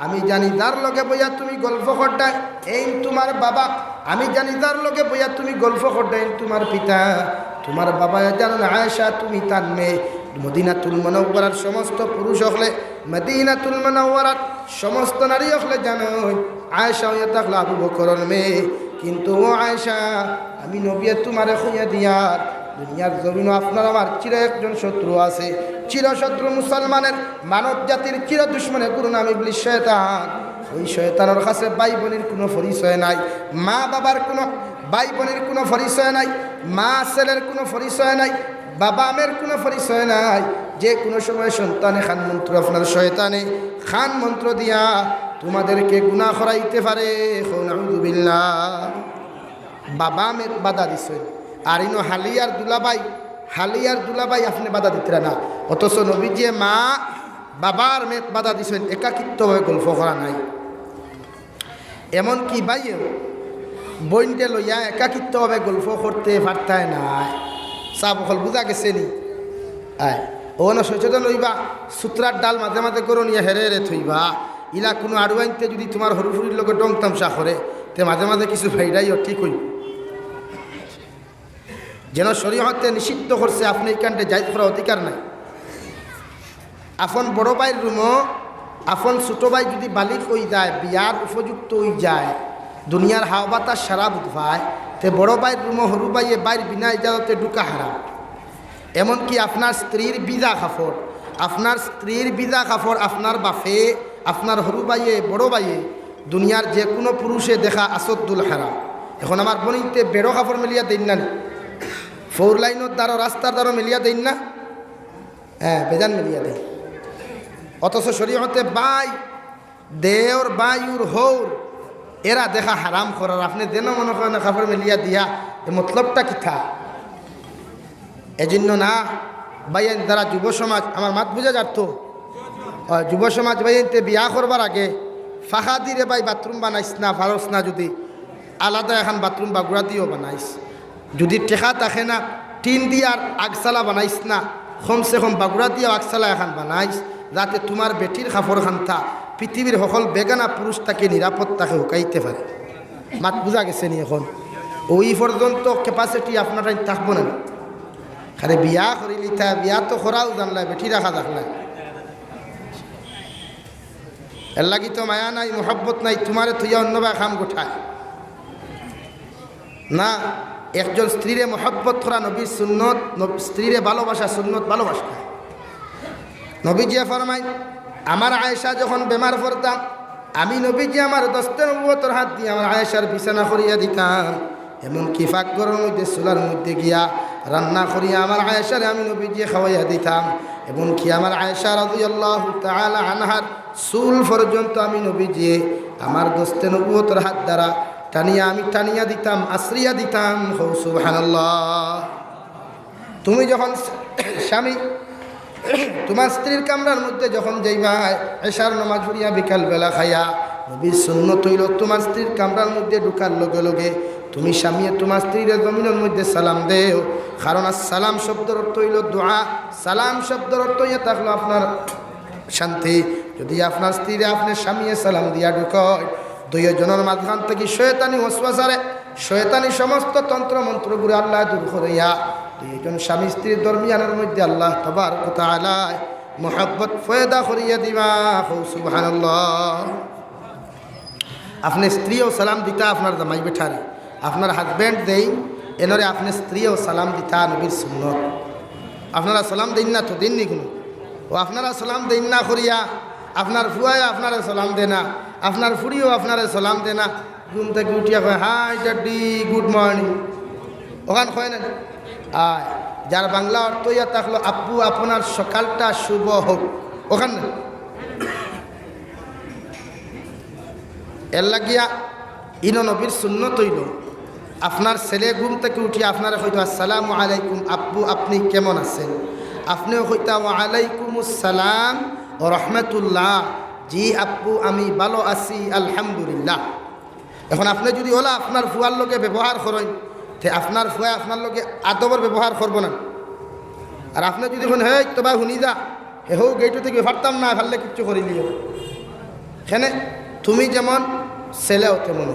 আমি জানি যার লগে বইয়া তুমি গল্প করডা এই তোমার বাবা আমি জানি যার লগে বইয়া তুমি গল্প করডা এই তোমার পিতা তোমার বাবা জানেন আয়েশা তুমি তার মেয়ে মদিনাতুল মুনাওয়ারার সমস্ত পুরুষ হলে মদিনাতুল মুনাওয়ারার সমস্ত নারী হলে জানো আয়েশা হইয়া থাকলে আবু বকরের মেয়ে কিন্তু ও আয়েশা আমি নবী তোমারে খুঁজে দিয়ার দুনিয়ার জমিন আপনার আমার চির একজন শত্রু আছে চিরশত্রু মুসলমানের মানব জাতির চির দুশ্মনের গুরু নাম ইবলিস শয়তান ওই শয়তানের কাছে ভাই বোনের কোনো পরিচয় নাই মা বাবার কোনো ভাই বোনের কোনো পরিচয় নাই মা ছেলের কোনো পরিচয় নাই বাবা আমের কোনো পরিচয় নাই যে কোনো সময় সন্তানে খান মন্ত্র আপনার শয়তানে খান মন্ত্র দিয়া তোমাদেরকে গুনাহ করাইতে পারে নাউযু বিল্লাহ বাবা আমের বাধা দিছে আর ইনো হালিয়ার দুলাবাই আপনি বাধা দিতে না অথচ নবী যে মা বাবার মেয়ে বাধা দিছেন একাকিত্বভাবে গল্প করা নাই এমনকি বাইও বইনটে লইয়া একাকিত্বভাবে গল্প করতে পারতায় না সাপ হল বুঝা গেছে নি আয় ওখানে সচেতন হইবা সূত্রার ডাল মাঝে মাঝে করো নিয়ে হেরে হেরে থইবা ইলা কোনো আড়ু আনতে যদি তোমার হরুফুরির লোকে ডং তামসা করে তে মাঝে মাঝে কিছু ফাইডাইও ঠিক হইব যেন শরীয়তে নিষিদ্ধ করছে আপনি এইখানটা যাইতে করার অধিকার নাই আপন বড় ভাইয়ের রুমও আপন ছোটো ভাই যদি বালিক হয়ে যায় বিয়ার উপযুক্ত হয়ে যায় দুনিয়ার হাওয়া বাতাস সারা বুধবায় তে বড় ভাইয়ের রুমও হরু ভাইয়ে বাইর বিনা ইজাজতে ঢুকা হারাম এমনকি আপনার স্ত্রীর বিজা কাপড় আপনার বাফে আপনার হরু ভাইয়ে বড় ভাইয়ে দুনিয়ার যে কোনো পুরুষে দেখা আসদ্দুল হারাম এখন আমার বনিতে বেড়ো কাপড় মিলিয়া দিন না ফোর লাইনের দ্বারা রাস্তার দ্বারা মিলিয়া দিন না হ্যাঁ বেজান মিলিয়া দেয় অথচ শরীয়তে বাই দেওর বায়ুর হৌর এরা দেখা হারাম করার আপনি দেন মনে করেন কাপড় মিলিয়া দিয়া এ মতলবটা কিথা এজন্য না বাইন যারা যুব সমাজ আমার মাত বুঝা যাত যুব সমাজ বাইনতে বিয়া করবার আগে ফাঁকা দিরে বাই বাথরুম বানাইস না ফারস না যদি আলাদা এখন বাথরুম বাগুড়া দিয়েও বানাইস যদি টেকা থাকে না টিন দিয়ার আগসালা বানাইস না কমসে কম বাগুড়া দিয়েও আগসালা এখন বানাইস যাতে তোমার বেটির কাপড় খান্তা পৃথিবীর সকল বেগানা পুরুষ তাকে নিরাপদ তাকে হুকাইতে পারে মাত বুঝা গেছে নি এখন ওই পর্যন্ত ক্যাপাসিটি আপনার থাকবো না খালি বিয়া করিলি তা বিয়া তো করাও জানলাই বেটি রাখা দেখলাই এর লাগি তো মায়া নাই মোহাব্বত নাই তোমারে থইয়া অন্যবা খাম গোঠায় না একজন স্ত্রীরে মোহাব্বত করা নবীর সুন্নত স্ত্রীরে ভালোবাসা সুন্নত ভালোবাসা নবীজি ফরমাই আমার আয়েশা যখন বেমার পড়তাম আমি নবীজি আমার দস্তে নবুয়তর হাত দিয়ে আমার আয়েশার বিছানা করিয়া দিতাম এমনকি ফাঁকঘরের মধ্যে চুলার মধ্যে গিয়া রান্না করিয়া আমার আয়েশারে আমি নবীজি খাওয়াইয়া দিতাম এমনকি আমার আয়েশা রাদিয়াল্লাহু তাআলা আনহার চুল পর্যন্ত আমি নবীজি আমার দস্তে নবুয়তর হাত দ্বারা টানিয়া দিতাম আশ্রিয়া দিতাম সুবহানাল্লাহ তুমি যখন স্বামী তোমার স্ত্রীর কামরার মধ্যে যখন যাইবা এশার নামাজ পড়িয়া বিকালবেলা খাইয়া নবীর সুন্নত হইল তোমার স্ত্রীর কামরার মধ্যে ঢুকার লগে লগে তুমি স্বামী তোমার স্ত্রীর জমিনের মধ্যে সালাম দেও কারণ সালাম শব্দের অর্থ হইল দোয়া সালাম শব্দের অর্থ হইয়া থাকলো আপনার শান্তি যদি আপনার স্ত্রীরে আপনার স্বামী সালাম দিয়া ঢুকয় দুইজনের মাঝখান থেকে শয়তানি ওয়াসওয়াসারে শয়তানি সমস্ত তন্ত্র মন্ত্রগুলো আল্লাহ দূর করিয়া দুইজন স্বামী স্ত্রীর দরমিয়ানের মধ্যে আল্লাহ তাবারক ওয়া তাআলা মুহাব্বত ফয়দা করিয়া দিবা সুবহানাল্লাহ আপনি স্ত্রীও সালাম দিতা আপনার জামাই বেঠারে আপনার হাজব্যান্ড দেই এনরে আপনি স্ত্রীও সালাম দিতা নবীর সুন্নত আপনারা সালাম দিন না তো দিন নি কোনো ও আপনারা সালাম দিন না করিয়া আপনার ফুয়ায় আপনারা সালাম দে না আপনার ফুড়িও আপনারা সালাম দে না ঘুম থেকে উঠিয়া কয় হাই ডাডি গুড মর্নিং ওখান কয় না আয় যার বাংলা অর্থ ইয়া থাকলো আব্বু আপনার সকালটা শুভ হোক ওখান না এর লাগিয়া ইনো নবীর সুন্নত হইল আপনার ছেলে ঘুম থেকে উঠিয়া আপনারা হয়তো আসসালামু আলাইকুম আব্বু আপনি কেমন আছেন আপনিও হইতা ওয়ালাইকুম আসসালাম ও রহমতুল্লাহ জি আব্বু আমি ভালো আছি আলহামদুলিল্লাহ এখন আপনি যদি ওলা আপনার ফুয়ার লোকে ব্যবহার করেন তে আপনার ফুয়া আপনার লোকে আদবর ব্যবহার করবো না আর আপনি যদি এখন হে তো ভাই শুনি যা হে হো গেইটো থেকে পারতাম না ভাললে কিচ্ছু করিলিও এখানে তুমি যেমন ছেলেও তেমন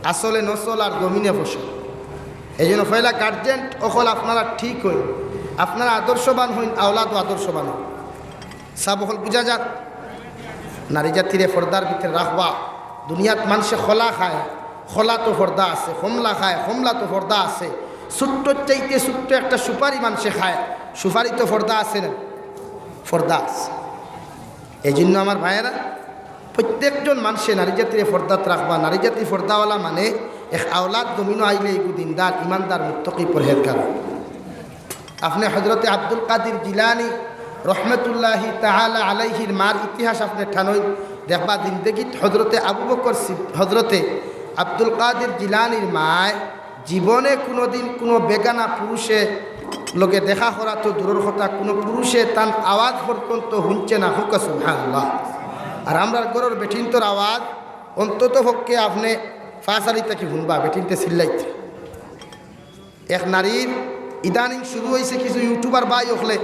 আসলে নসল আর জমিনে ফসল এই জন্য পয়লা গার্জেন্ট অকল আপনারা ঠিক হইন আপনারা আদর্শবান হইন আওলাদও আদর্শবান হইন সব অকল বুঝা যাক নারী জাতিরে পর্দার ভিতরে রাখবা দুনিয়াত মানুষে খোলা খায় খোলা তো পর্দা আছে হোমলা খায় হোমলা তো পর্দা আছে ছোট্ট চাইতে ছোট্ট একটা সুপারি মানুষে খায় সুপারি তো পর্দা আছে না পর্দা আছে এই জন্য আমার ভাইয়েরা প্রত্যেকজন মানুষে নারী জাতিরে পর্দাত রাখবা নারী জাতি পর্দাওয়ালা মানে এক আওলাদ জমিনও আইলে এগু দিনদার ইমানদার মুত্তকি পরহেজগার আপনি হজরতে আব্দুল কাদির জিলানি রহমতুল্লাহি তাআলা আলাইহির মার ইতিহাস আপনি ঠানই দেখবা জিন্দগিত হজরতে আবু বকর হজরতে আব্দুল কাদির জিলানির মায় জীবনে কোনোদিন কোনো বেগানা পুরুষে লোকে দেখা করা তো দূরের কথা কোনো পুরুষে তার আওয়াজ পর্যন্ত শুনছে না হুক সুবহানাল্লাহ আর আমরা গরুর বেঠিনতর আওয়াজ অন্তত পক্ষে আপনি ফাঁসারি থেকে শুনবা বেঠিনতে চিল্লাইতে এক নারীর ইদানিং শুরু হয়েছে কিছু ইউটিউবার বাই হলে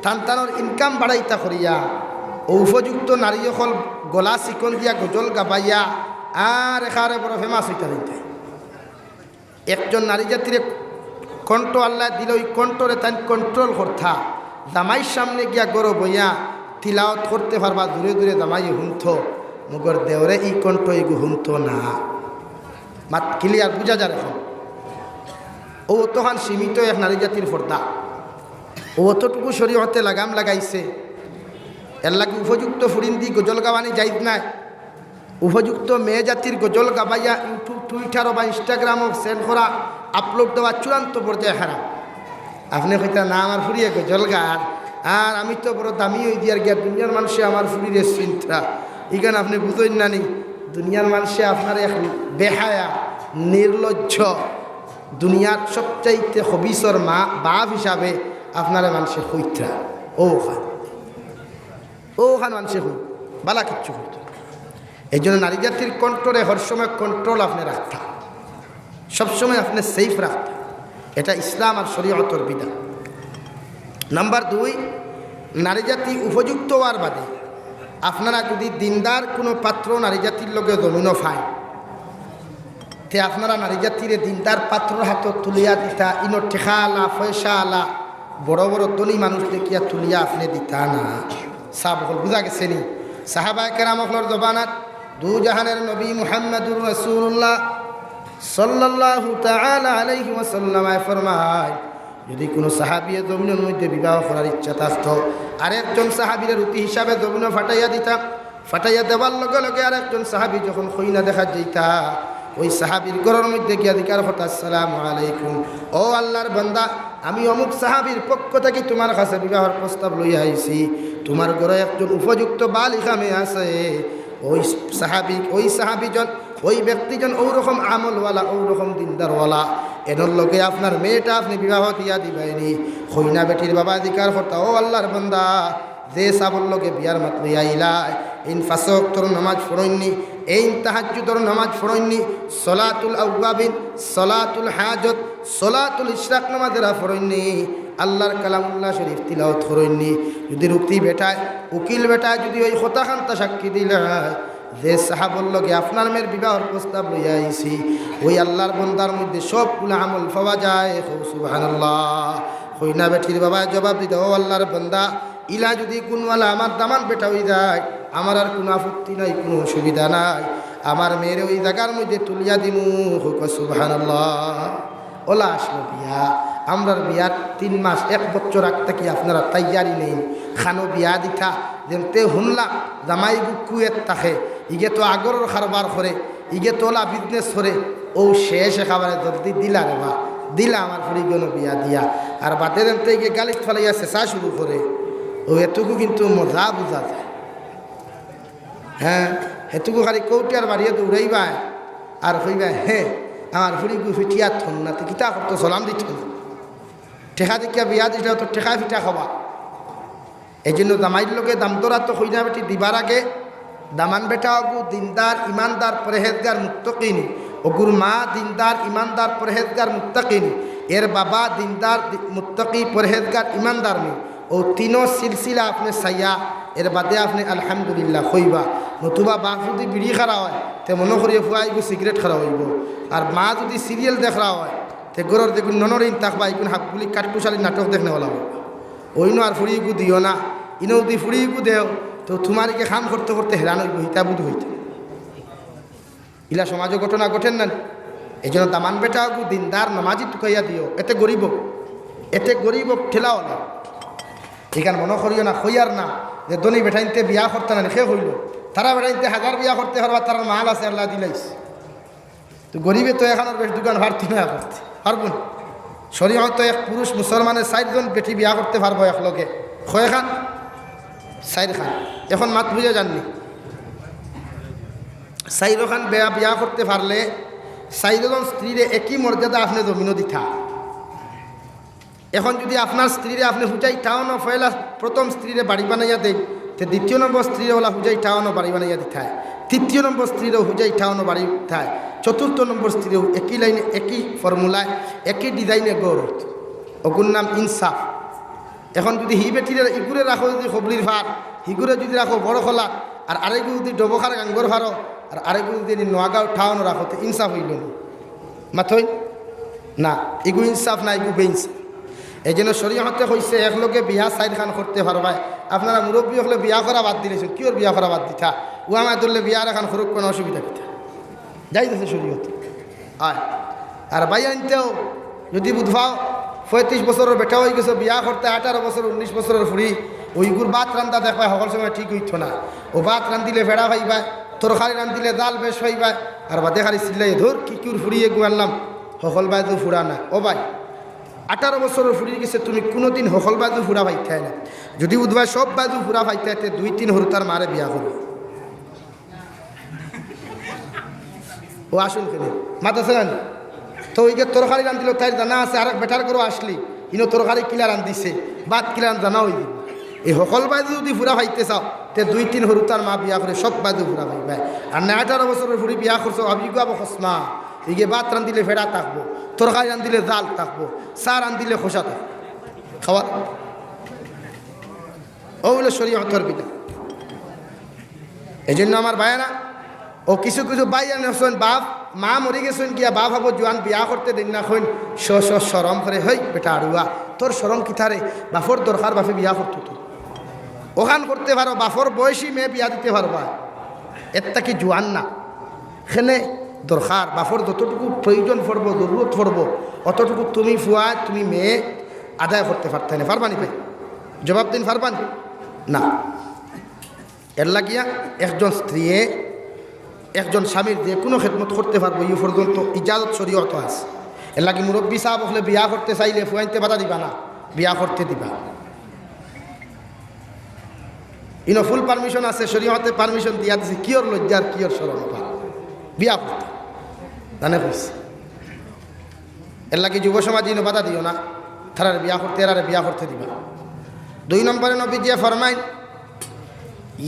টানটানোর ইনকাম বাড়াইতা করিয়া ও উপযুক্ত নারী হল গলা চিকন দিয়া গজল গাবাইয়া আর এখানে বড় ফেমাস হইতা দিতে একজন নারী জাতির কণ্ঠ আল্লাহ দিল ওই কণ্ঠরে তাই কন্ট্রোল করতা জামাইয়ের সামনে গিয়া গরো বইয়া তিলাওয়াত করতে পারবা দূরে দূরে জামাই হুনথ মগর দেওরে এই কণ্ঠ এগু হুনথ না মাত ক্লিয়ার বুঝা যায় এখন ও তখন সীমিত এক নারী জাতির পর্দা ও অতটুকু শরীয়তে লাগাম লাগাইছে এর লাগে উপযুক্ত ফুরিন্দি গজল গাওয়ানি যাইত নাই উপযুক্ত মেয়ে জাতির গজল গাবাইয়া ইউটিউব টুইটারও বা ইনস্টাগ্রামও সেন্ড করা আপলোড দেওয়া চূড়ান্ত পর্যায়ে হারাম আপনি কইতা না আমার ফুরিয়ে গজল গার আর আমি তো বড় দামি হয়ে দিয়ার গিয়া দুনিয়ার মানুষে আমার ফুরিরে চিন্তা এখানে আপনি বুঝেন না নি দুনিয়ার মানুষে আপনার এক বেহায়া নির্লজ্জ দুনিয়ার সবচাইতে হবিসর মা বাপ হিসাবে আপনারা মানুষে হইত্রা ওখান মানুষে হই বালা কিচ্ছু হইত এই জন্য নারী জাতির কন্ট্রোলে হরসময় কন্ট্রোল আপনি রাখতা সবসময় আপনি সেফ রাখতা এটা ইসলাম আর শরীয়তের বিধান। নাম্বার 2, নারী জাতি উপযুক্ত হওয়ার বাদে আপনারা যদি দিনদার কোনো পাত্র নারী জাতির লগে জমিনও পায় তে আপনারা নারী জাতির দিনদার পাত্রর হাত তুলিয়া দিতা ইনো ঠেকা আলা পয়সা আলা বড় বড় ধনী মানুষ দেখিয়া তুলিয়া আপনি দিতা না সাব হল বুঝা গেছে নি সাহাবায়ে কেরাম হলর জবানাত দু জাহানের নবী মুহাম্মদুর রাসূলুল্লাহ সাল্লাল্লাহু তাআলা আলাইহি ওয়াসাল্লাম ফরমায় যদি কোনো সাহাবীর জমিনের মধ্যে বিবাহ করার ইচ্ছা থাকতো আরেকজন সাহাবীর রুটি হিসাবে জমিন ফাটাইয়া দিতা ফাটাইয়া দেওয়ার লগে লগে আরেকজন সাহাবী যখন খইনা দেখা যাইতা ওই সাহাবীর ঘরের মধ্যে গিয়া দিকার হতা আসসালামু আলাইকুম ও আল্লাহর বান্দা আমি অমুক সাহাবীর পক্ষ থেকে তোমার কাছে বিবাহের প্রস্তাব লইয়া আইছি তোমার ঘরে একজন উপযুক্ত বালিকা মেয়ে আছে ওই সাহাবীজন ওই ব্যক্তিজন ওরকম আমলওয়ালা ওরকম দিনদারওয়ালা এর লগে আপনার মেয়েটা আপনি বিবাহ দিয়া দিবাইনি খইনা বেটির বাবা দিকার হতা ও আল্লাহর বান্দা যে সাবল লগে বিয়ার মাত লইয়া আইলাই ইন ফাসক তোর নামাজ পড়ইনি এই তাহাজ্জুদর নামাজ পড়ইনি সলাতুল আওয়াবিন সলাতুল হাজত সলাতুল ইশরাক নামাজেরা পড়ইনি আল্লাহর কালামুল্লাহ শরীফ তিলাওয়াত করইনি যদি রুক্তি বেটায় উকিল বেটায় যদি ওই হতাকান্তা সাক্ষী দিলে যে সাহাবল লগে আপনার মেয়ের বিবাহের প্রস্তাব লইয়া আইছি ওই আল্লাহর বন্দার মধ্যে সবগুলো আমল পাওয়া যায় সুবহানাল্লাহ কইনা বেটির বাবা জবাব দিতে ও আল্লাহর বান্দা ইলা যদি কোনওয়ালা আমার দামান বেটা হয়ে যায় আমার আর কোনো আপত্তি নাই কোনো অসুবিধা নাই আমার মেয়ের ওই জায়গার মধ্যে তুলিয়া দিমু হোক সুবহানাল্লাহ ওলা আসলো বিয়া আমরার বিয়ার 3 মাস 1 বছর রাখতে কি আপনারা তৈয়ারি নেই খানো বিয়া দিতা যেমতে হুনলা জামাই বুকুয়ের তাকে ইগে তো আগরের কারবার করে ইগে তোলা বিজনেস করে ও শেষ খাবারে জলদি দিলা রে বা দিলা আমার ফুড়ি গেল বিয়া দিয়া আর বাদে যেমতে ইগে গালিত ফেলাইয়া চেঁচা শুরু করে ও এটুকু কিন্তু মজা বুঝা যায় হ্যাঁ এটুকু খালি কৌটিয়ার বাড়িয়ে দৌড়াইবা আর কইবা হ্যাঁ আমার ফুড়ি গু ফিটিয়া থন না তো কিতা করতো সলাম দিচ্ছ না ঠেকা দেখিয়া বিয়া দিলে তো ঠেকা ফিটা খাবা এই জন্য দামাইর লোকে দাম তোরা তো কইনা বেটি দিবার আগে দামান বেটা অগু দিনদার ইমানদার পরহেজগার মুত্তাকিন অগুর মা দিনদার ইমানদার পরহেজগার মুত্তাকিন এর বাবা দিনদার মুত্তাকি পরহেজগার ইমানদার নি ও তিনো সিলসিলা আপনি সাইয়া এর বাদে আপনি আলহামদুলিল্লাহ কইবা নতুবা বাপ যদি বিড়ি খারা হয় তে মনে করিয়ে ফুয়াইব সিগারেট খারা হইব আর মা যদি সিরিয়াল দেখা হয় তে গরর দেখুন ননরিন থাকবা এগুন হাফগুলি কাঠকুশালি নাটক দেখনে হলাম ওইনো আর ফুড়িগু দিও না ইনও দি ফুড়িগু দেও তো তোমারকে খাম করতে করতে হেরান হইব হিতাবুদ হইতে ইলা সমাজ ঘটনা ঘটেন না এই জন্য দামান বেটা গু দিনদার নমাজি টুকাইয়া দিও এতে গরিব ঠেলাও না এখানে মনে করিও না হইয়ার না যে ধনী বেটাইনতে বিয়া করতে না সে হইল তারা বেটাইনতে 1000 বিয়া করতে পারবা তার মাল আছে আল্লাহ দিলাইস তো গরিবে তো এখানোর বেশ দোকান ভারতি না করতে পারবো শরীয়ত এক পুরুষ মুসলমানের 4 জন বেটি বিয়া করতে পারবো এক লোকে কয় খান 4 খান এখন মাত বুঝে যাননি 4 খান বিয়া করতে পারলে 4 জন স্ত্রীরে একই মর্যাদা আপনি জমিনও দিতা এখন যদি আপনার স্ত্রীরে আপনি হুজাই টাউন পয়লা প্রথম স্ত্রীরে বাড়ি বানাইয়া দেন তো দ্বিতীয় নম্বর স্ত্রীরে ওলা হুজাই টাউনও বাড়ি বানাইয়া দিতায় তৃতীয় নম্বর স্ত্রীরও হুজাই ঠাউনো বাড়ি উঠায়, চতুর্থ নম্বর স্ত্রীও একই লাইনে একই ফর্মুলায় একই ডিজাইনে গড়, ওগুর নাম ইনসাফ। এখন যদি হি বেটিরে ইগুরে রাখো যদি খবলির ভার, হিগুরে যদি রাখো বড় খোলা, আর আরেকু যদি ডবখার গাঙ্গর ভারো, আর আরেকু যদি নোয়াগাঁও ঠাউনো রাখো, তো ইনসাফ হইল মাথই না, ইগু ইনসাফ না, ইগু বেইনসাফ। এই জন্য শরীয়তে কইছে একলগে বিয়া সাইড খান করতে পারবাই। আপনারা মুরব্বী হলে বিয়া করা বাদ দিলেছেন, কিওর বিয়া করা বাদ দিতা, ও আমার ধরলে বিয়ার এখন খরচ কোনো অসুবিধা কিতা যাইতেছে শরীয়তে। আর ভাই আনতেও যদি বুধবাও 35 বছরের বেটা হয়ে গেছে, বিয়া করতে 18 বছর 19 বছরের ফুড়ি, ওইগুর ভাত রান্ধা দেখবাই সকল সময় ঠিক হইত না। ও ভাত রান্ধিলে ভেড়া ভাইবাই, তরকারি রান্ধিলে জাল বেশ হইবাই, আর বাদে খালি চিল্লাই ধর কি কিউর ফুড়িয়ে গুয়ারলাম, সকল বাজু ফুড়া না। ও ভাই 18 বছরের ফুড়ি গেছে, তুমি কোনোদিন সকল বাজু ফুড়া পাইতে না। যদি বুধবাই সব বাজু ফুড়া পাইতে 2-3 হরুতার মারে বিয়া করবে। ও আসুন কেন মাতাছেন তো ওই যে তরকারি রান্ধিল তাই জানা আছে, আর বেটার করে আসলি ইনো তরকারি কিলা রান্ধিছে, বাদ কিলা জানা হয়ে দিব। এই সকল বাজু যদি ফুরা ভাইতে চাও, তে 2-3 হরুতার মা বিয়া করে সব বাজু ফুরা ভাইবাই। আর না 18 বছরের ফুড়ি বিয়া করছো, অভিজ্ঞ খসমা এই ভাত রান্ধিলে ভেড়া থাকবো, তরকারি রান্ধিলে জাল থাকবো, চা রান্ধিলে খোসা থাকবো, খাওয়ার ওগুলো শরীয়তের বিধান। এই জন্য আমার ভাইয়েরা ও কিছু কিছু বাইয়া নেছেন, বাপ মা মরি গেছেন গিয়া বাপ হবো জোয়ান বিয়া করতে দিন না হইন সরম করে, হই বেটা আড়ুয়া তোর সরম কিথারে, বাপর দরকার বাপে বিয়া করতো, তো ওখান করতে পারো, বাপর বয়সী মেয়ে বিয়া দিতে পারবা, এরটা কি জোয়ান না? এখানে দরকার বাপর যতটুকু প্রয়োজন পড়বো, জরুরত পড়বো, অতটুকু তুমি ফুয়া তুমি মেয়ে আদায় করতে পারতে না, পারবানি ভাই? জবাব দিন পারবানি না। এর লাগিয়া একজন স্ত্রী একজন স্বামীর যে কোনো খেদমত করতে পারবো, এই পর্যন্ত ইজাজত শরীয়ত আছে। এর লাগে মুরব্বী সাহেব হলে বিয়া করতে চাইলে ফুয়াইতে বাধা দিবা না, বিয়া করতে দিবা। ইনো ফুল পারমিশন আছে, শরীয়তে পারমিশন দিয়া দিছে, কিয়র লজ্জার কিয়র শরম বিয়া করতে জানে বুঝছে। এর লাগে যুব সমাজ ইনো বাধা দিও না, তারা বিয়া করতে এরারে বিয়া করতে দিবা। 2 নম্বরে নবী যে ফরমাইন,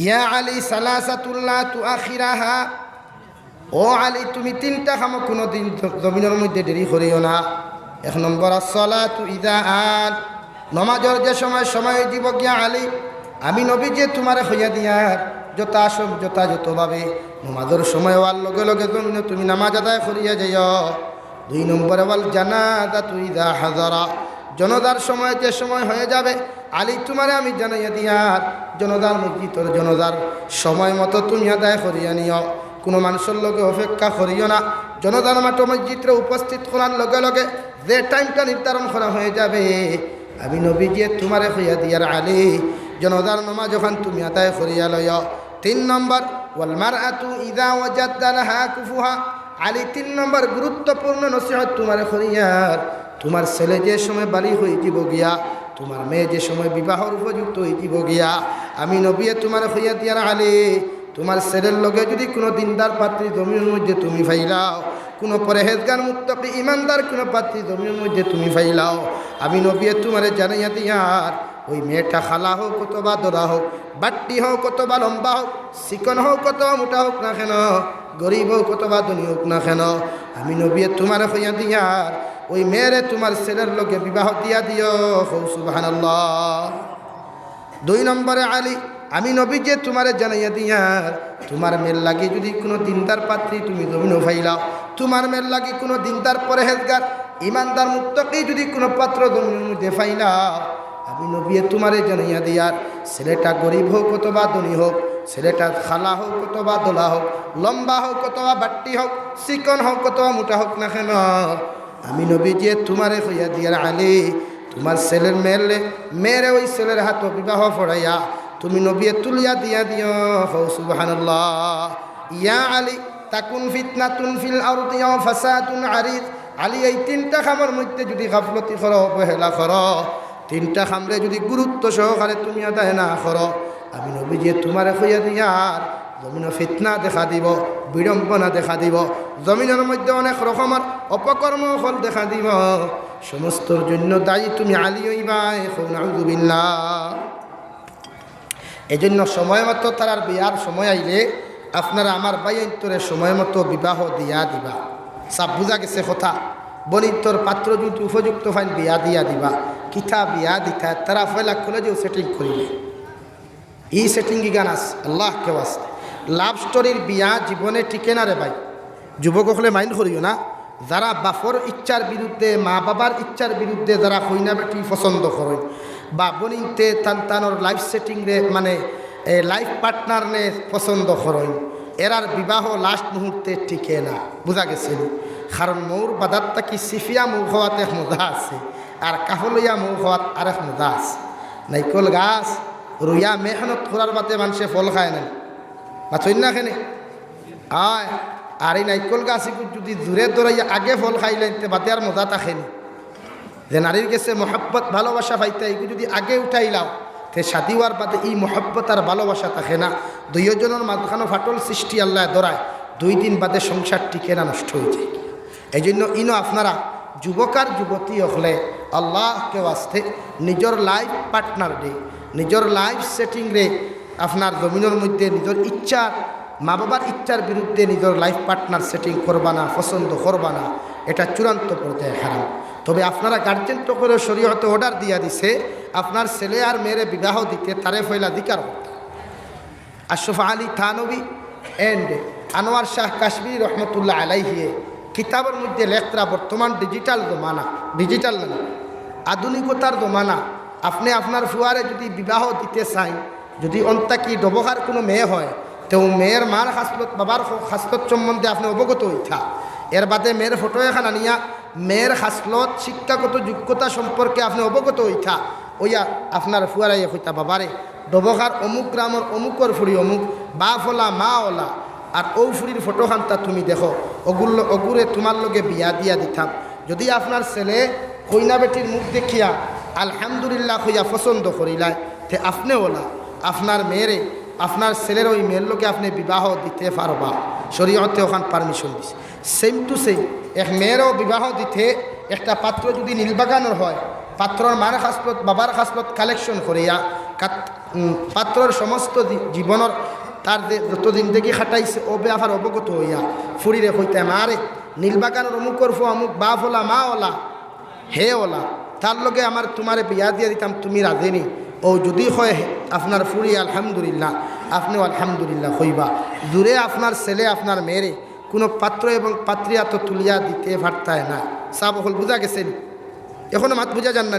ইয়া আলী সালাসাতুল্লাহ তুআখিরাহা, ও আলী তুমি 3টা কাম কোনো দিন জমিনের মধ্যে দেরি করিও না। 1 নম্বর আসসালাতু ইযা আন, নমাজের যে সময় দিব গিয়া আলী আমি নবী যে তোমারে হইয়া দিয়ার যথাযথভাবে নমাজের সময় হওয়ার লগে লগে জমিনে তুমি নামাজ আদায় করিয়া যাইও। 2 নম্বরে ওয়াল জানাজাতু ইযা হাজারা, জনদার সময় যে সময় হয়ে যাবে আলী তোমারে আমি জানাইয়া দিয়ার জনদার মসজিদর জনদার সময় মতো তুমি আদায় করিয়া নিও। কোনো মানুষের লগে অপেক্ষা করিও না, জনদার মাঠ মসজিদে উপস্থিত করার লগে লগে যে টাইমটা নির্ধারণ করা হয়ে যাবে আমি নবী যে তোমারে হইয়া দিয়ার আলী জনদার নমাজ যখন তুমি আদায় করিয়া লইও। 3 নম্বর ওয়াল মারআতু ইযা ওয়াজাদা লাহা কুফুহা, আলী 3 নম্বর গুরুত্বপূর্ণ নসিহত তোমারে করিয়ার তোমার ছেলে যে সময় বাড়ি হয়ে যাব গিয়া, তোমার মেয়ে যে সময় বিবাহর উপযুক্ত হয়ে যাব গিয়া আমি নবী তোমার হইয়া দিয়ার আলী তোমার ছেলের লগে যদি কোনো দিনদার পাত্রী জমির মধ্যে তুমি ফাইলাও, কোনো পরহেজগার মুত্তাকি ইমানদার কোনো পাত্রী জমির মধ্যে তুমি ফাইলাও, আমি নবী তোমারে জানাইয়া দিয়ার ওই মেয়েটা খালা হোক কতবা দরা হোক, বাট্টি হোক কতবা লম্বা হোক, চিকন হোক কতবা মোটা হোক না কেন, গরিব হোক কতবা ধনী হোক না কেন, আমি নবী তোমারে হইয়া দিয়ার ওই মেয়েরে তোমার ছেলের লগে বিবাহ দিয়া দিও। সুবহানাল্লাহ। 2 নম্বরে আলী আমি নবী যে তোমারে জানাইয়া দিয়ার তোমার মেয়ের লাগে যদি কোনো দিনদার পাত্রী তুমি জমিনও ফাইলাও, তোমার মেয়ের লাগে কোনো দিনদার পরহেজগার ইমানদার মুত্তাকি যদি কোনো পাত্র জমিনের মধ্যে ফাইলাও আমি নবী তোমারে জানাইয়া দিয়ার ছেলেটা গরিব হোক অথবা ধনী হোক, ছেলেটা খালা হোক অথবা দোলা হোক, লম্বা হোক অথবা বাট্টি হোক, চিকন হোক অথবা মোটা হোক না কেন, আমি নবী যে তোমারে হইয়া দিয়ার আলী তোমার ছেলের মেয়েরে ওই ছেলের হাত বিবাহ পড়াইয়া তুমি নবী তুলিয়া দিয়া দিও। সুবহানাল্লাহ। ইয়া আলী তাকুন ফিতনাতুন ফিল আরদি ওয়া ফাসাদুন আরিদ, আলী এই 3টা কামের মধ্যে যদি গাফলতি করো, অবহেলা করো, 3টা কামরে যদি গুরুত্ব সহকারে তুমি আদায় না করো আমি নবী যে তোমারে হইয়া দিয়ার জমিনে ফিতনা দেখা দিব, বিড়ম্বনা দেখা দিব, জমিনের মধ্যে অনেক রকমের অপকর্ম ফল দেখা দিব, সমস্তর জন্য দায়ী তুমি আলী হইবাই। নাউযুবিল্লাহ। এই জন্য সময় মতো তার বিয়ার সময় আইলে আপনারা আমার বাইন্তরে সময় মতো বিবাহ দিয়া দিবা। সব বুঝা গেছে কথা। বনিতর পাত্র যদি উপযুক্ত ফাইন বিয়া দিয়া দিবা। কিতা বিয়া দিতা তারা ফয়লা কলেজেও সেটিং করিলে এই সেটিং গান আস আল্লাহ কেউ আসতে লাভ স্টোরির বিয়া জীবনে টিকে না রে ভাই। যুবক হলে মাইন্ড করিও না। যারা বাপর ইচ্ছার বিরুদ্ধে মা বাবার ইচ্ছার বিরুদ্ধে যারা কইনা বেটি পছন্দ করেন বা বনিতে তানতানোর লাইফ সেটিং রে মানে লাইফ পার্টনার নে পছন্দ করেন এরার বিবাহ লাস্ট মুহূর্তে টিকে না। বোঝা গেছে কারণ মৌর বাদাতটা কি সিফিয়া মৌ খাওয়াত এক মজা আছে আর কাহলইয়া মৌ খাওয়াত আরেক মজা আছে। নাইকল গাছ রুইয়া মেহনত করার বাদে মানুষে ফল খায় না বা চই না খেনে আয় আর এই নাইকল গাছ যদি দূরে দৌড়াইয়া আগে ফল খাইলেন তে বাদে আর মজা থাকেনি। যে নারীর কাছে মহাব্বত ভালোবাসা পাইতে এইগুলো যদি আগে উঠাইলাও তে শাদি হওয়ার বাদে এই মহাব্বত আর ভালোবাসা থাকে না। দুইজনের মাঝখানো ফাটল সৃষ্টি আল্লাহ ধরায় 2 দিন বাদে সংসার টিকে না, নষ্ট হয়ে যায়। এই জন্য ইনো আপনারা যুবক আর যুবতী হলে আল্লাহকে আসতে নিজের লাইফ পার্টনার রে নিজের লাইফ সেটিং রে আপনার জমিনের মধ্যে নিজের ইচ্ছার মা বাবার ইচ্ছার বিরুদ্ধে নিজের লাইফ পার্টনার সেটিং করবা না, পছন্দ করবা না। এটা চূড়ান্ত পর্যায়ে হারাম। তবে আপনারা গার্জেন তো করে শরীয়তে অর্ডার দিয়া দিছে আপনার ছেলে আর মেয়েরে বিবাহ দিতে তারে ফয়লা দিকার আশরাফ আলী থানবী এন্ড আনোয়ার শাহ কাশ্মীরি রহমতুল্লাহ আলাইহিয়ে কিতাবের মধ্যে লেখরা বর্তমান ডিজিটাল জমানা, ডিজিটাল না আধুনিকতার জমানা। আপনি আপনার ফুয়ারে যদি বিবাহ দিতে চান, যদি অন্তাকি ডবকার কোনো মেয়ে হয় তো মেয়ের মার হাসলত বাবার হাসলত সম্বন্ধে আপনি অবগত হইতা। এর বাদে মেয়ের ফটো এখান আনিয়া মেয়ের হাসলত শিক্ষাগত যোগ্যতা সম্পর্কে আপনি অবগত হইতা। ওইয়া আপনার ফুয়ারাইয়া হইতা বাবারে ডবকার অমুক গ্রামের অমুকর ফুড়ি অমুক বাপ ওলা মা ওলা আর ও ফুড়ির ফটো খানটা তুমি দেখো অগুরে তোমার লগে বিয়া দিয়া দিতাম। যদি আপনার ছেলে কইনা বেটির মুখ দেখিয়া আলহামদুলিল্লাহ হইয়া পছন্দ করিলায় তে আপনি ওলা আপনার মেয়েরে আপনার ছেলের ওই মেয়ের লোকে আপনি বিবাহ দিতে পারবা। শরীয়তে ওখান পারমিশন দিছে। সেম টু সেম এক মেয়েরও বিবাহ দিতে একটা পাত্র যদি নীলবাগানোর হয় পাত্রর মার খাসলত বাবার খাসলত কালেকশন করিয়া পাত্রর সমস্ত জীবনের তার যতদিন দেখি খাটাইছে ও ব্যাপার অবগত হইয়া ফুরিরে হইতে মারে নীলবাগানের অমুকর ফো অমুক বাপ ওলা মা ওলা হে ওলা তার লগে আমার তোমারে বিয়া দিয়ে দিতাম তুমি রাধেনি ও যদি হয় আপনার ফুরি আলহামদুলিল্লাহ আপনিও আলহামদুলিল্লাহ হইবা। দূরে আপনার ছেলে আপনার মেয়েরে কোনো পাত্র এবং পাত্রিয়া তো তুলিয়া দিতে পারতায় না। সাব হল বুঝা গেছেন? এখনো মাত বুঝা যান না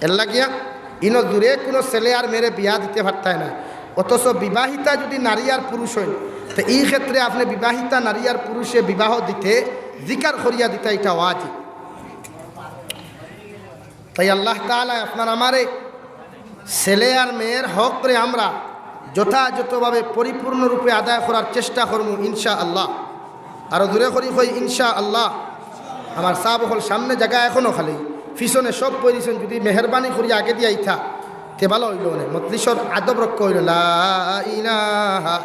এর লাগিয়া ইনো দূরে কোনো ছেলে আর মেয়েরে বিয়া দিতে পারতায় না। অথচ বিবাহিতা যদি নারী আর পুরুষ হইল তো এই ক্ষেত্রে আপনি বিবাহিতা নারী আর পুরুষে বিবাহ দিতে জিকার করিয়া দিতে এটা ওয়াজিব। তাই আল্লাহ তাআলা আপনার আমারে ছেলে আর মেয়ের হক রে আমরা যথাযথভাবে পরিপূর্ণরূপে আদায় করার চেষ্টা করব ইনশা আল্লাহ। আরও দূরে করি কই ইনশা আল্লাহ। আমার সাব হল সামনে জায়গা এখনও খালি পিছনে সব পজিশন যদি মেহরবানি করি আগে দিয়ে আইথা তে ভালো হইল না মজলিসর আদব রক্ষা হইল। লা ইলাহা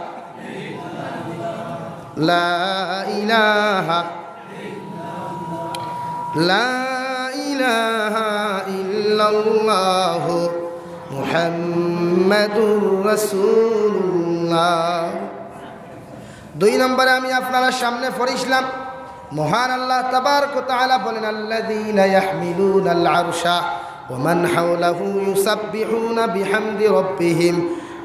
লা ইলাহা লা ইলাহা ইল্লাল্লাহ মুহাম্মাদুর রাসূলুল্লাহ। 2 নম্বরে আমি আপনারা সামনে পড়িছিলাম মহান আল্লাহ তাবারক ওয়া তাআলা বলেন আল্লাযীনা ইয়াহমিলুনাল আরশা ওয়া মান হাওলাহু ইউসাব্বিহুনা বিহামদি রাব্বিহিম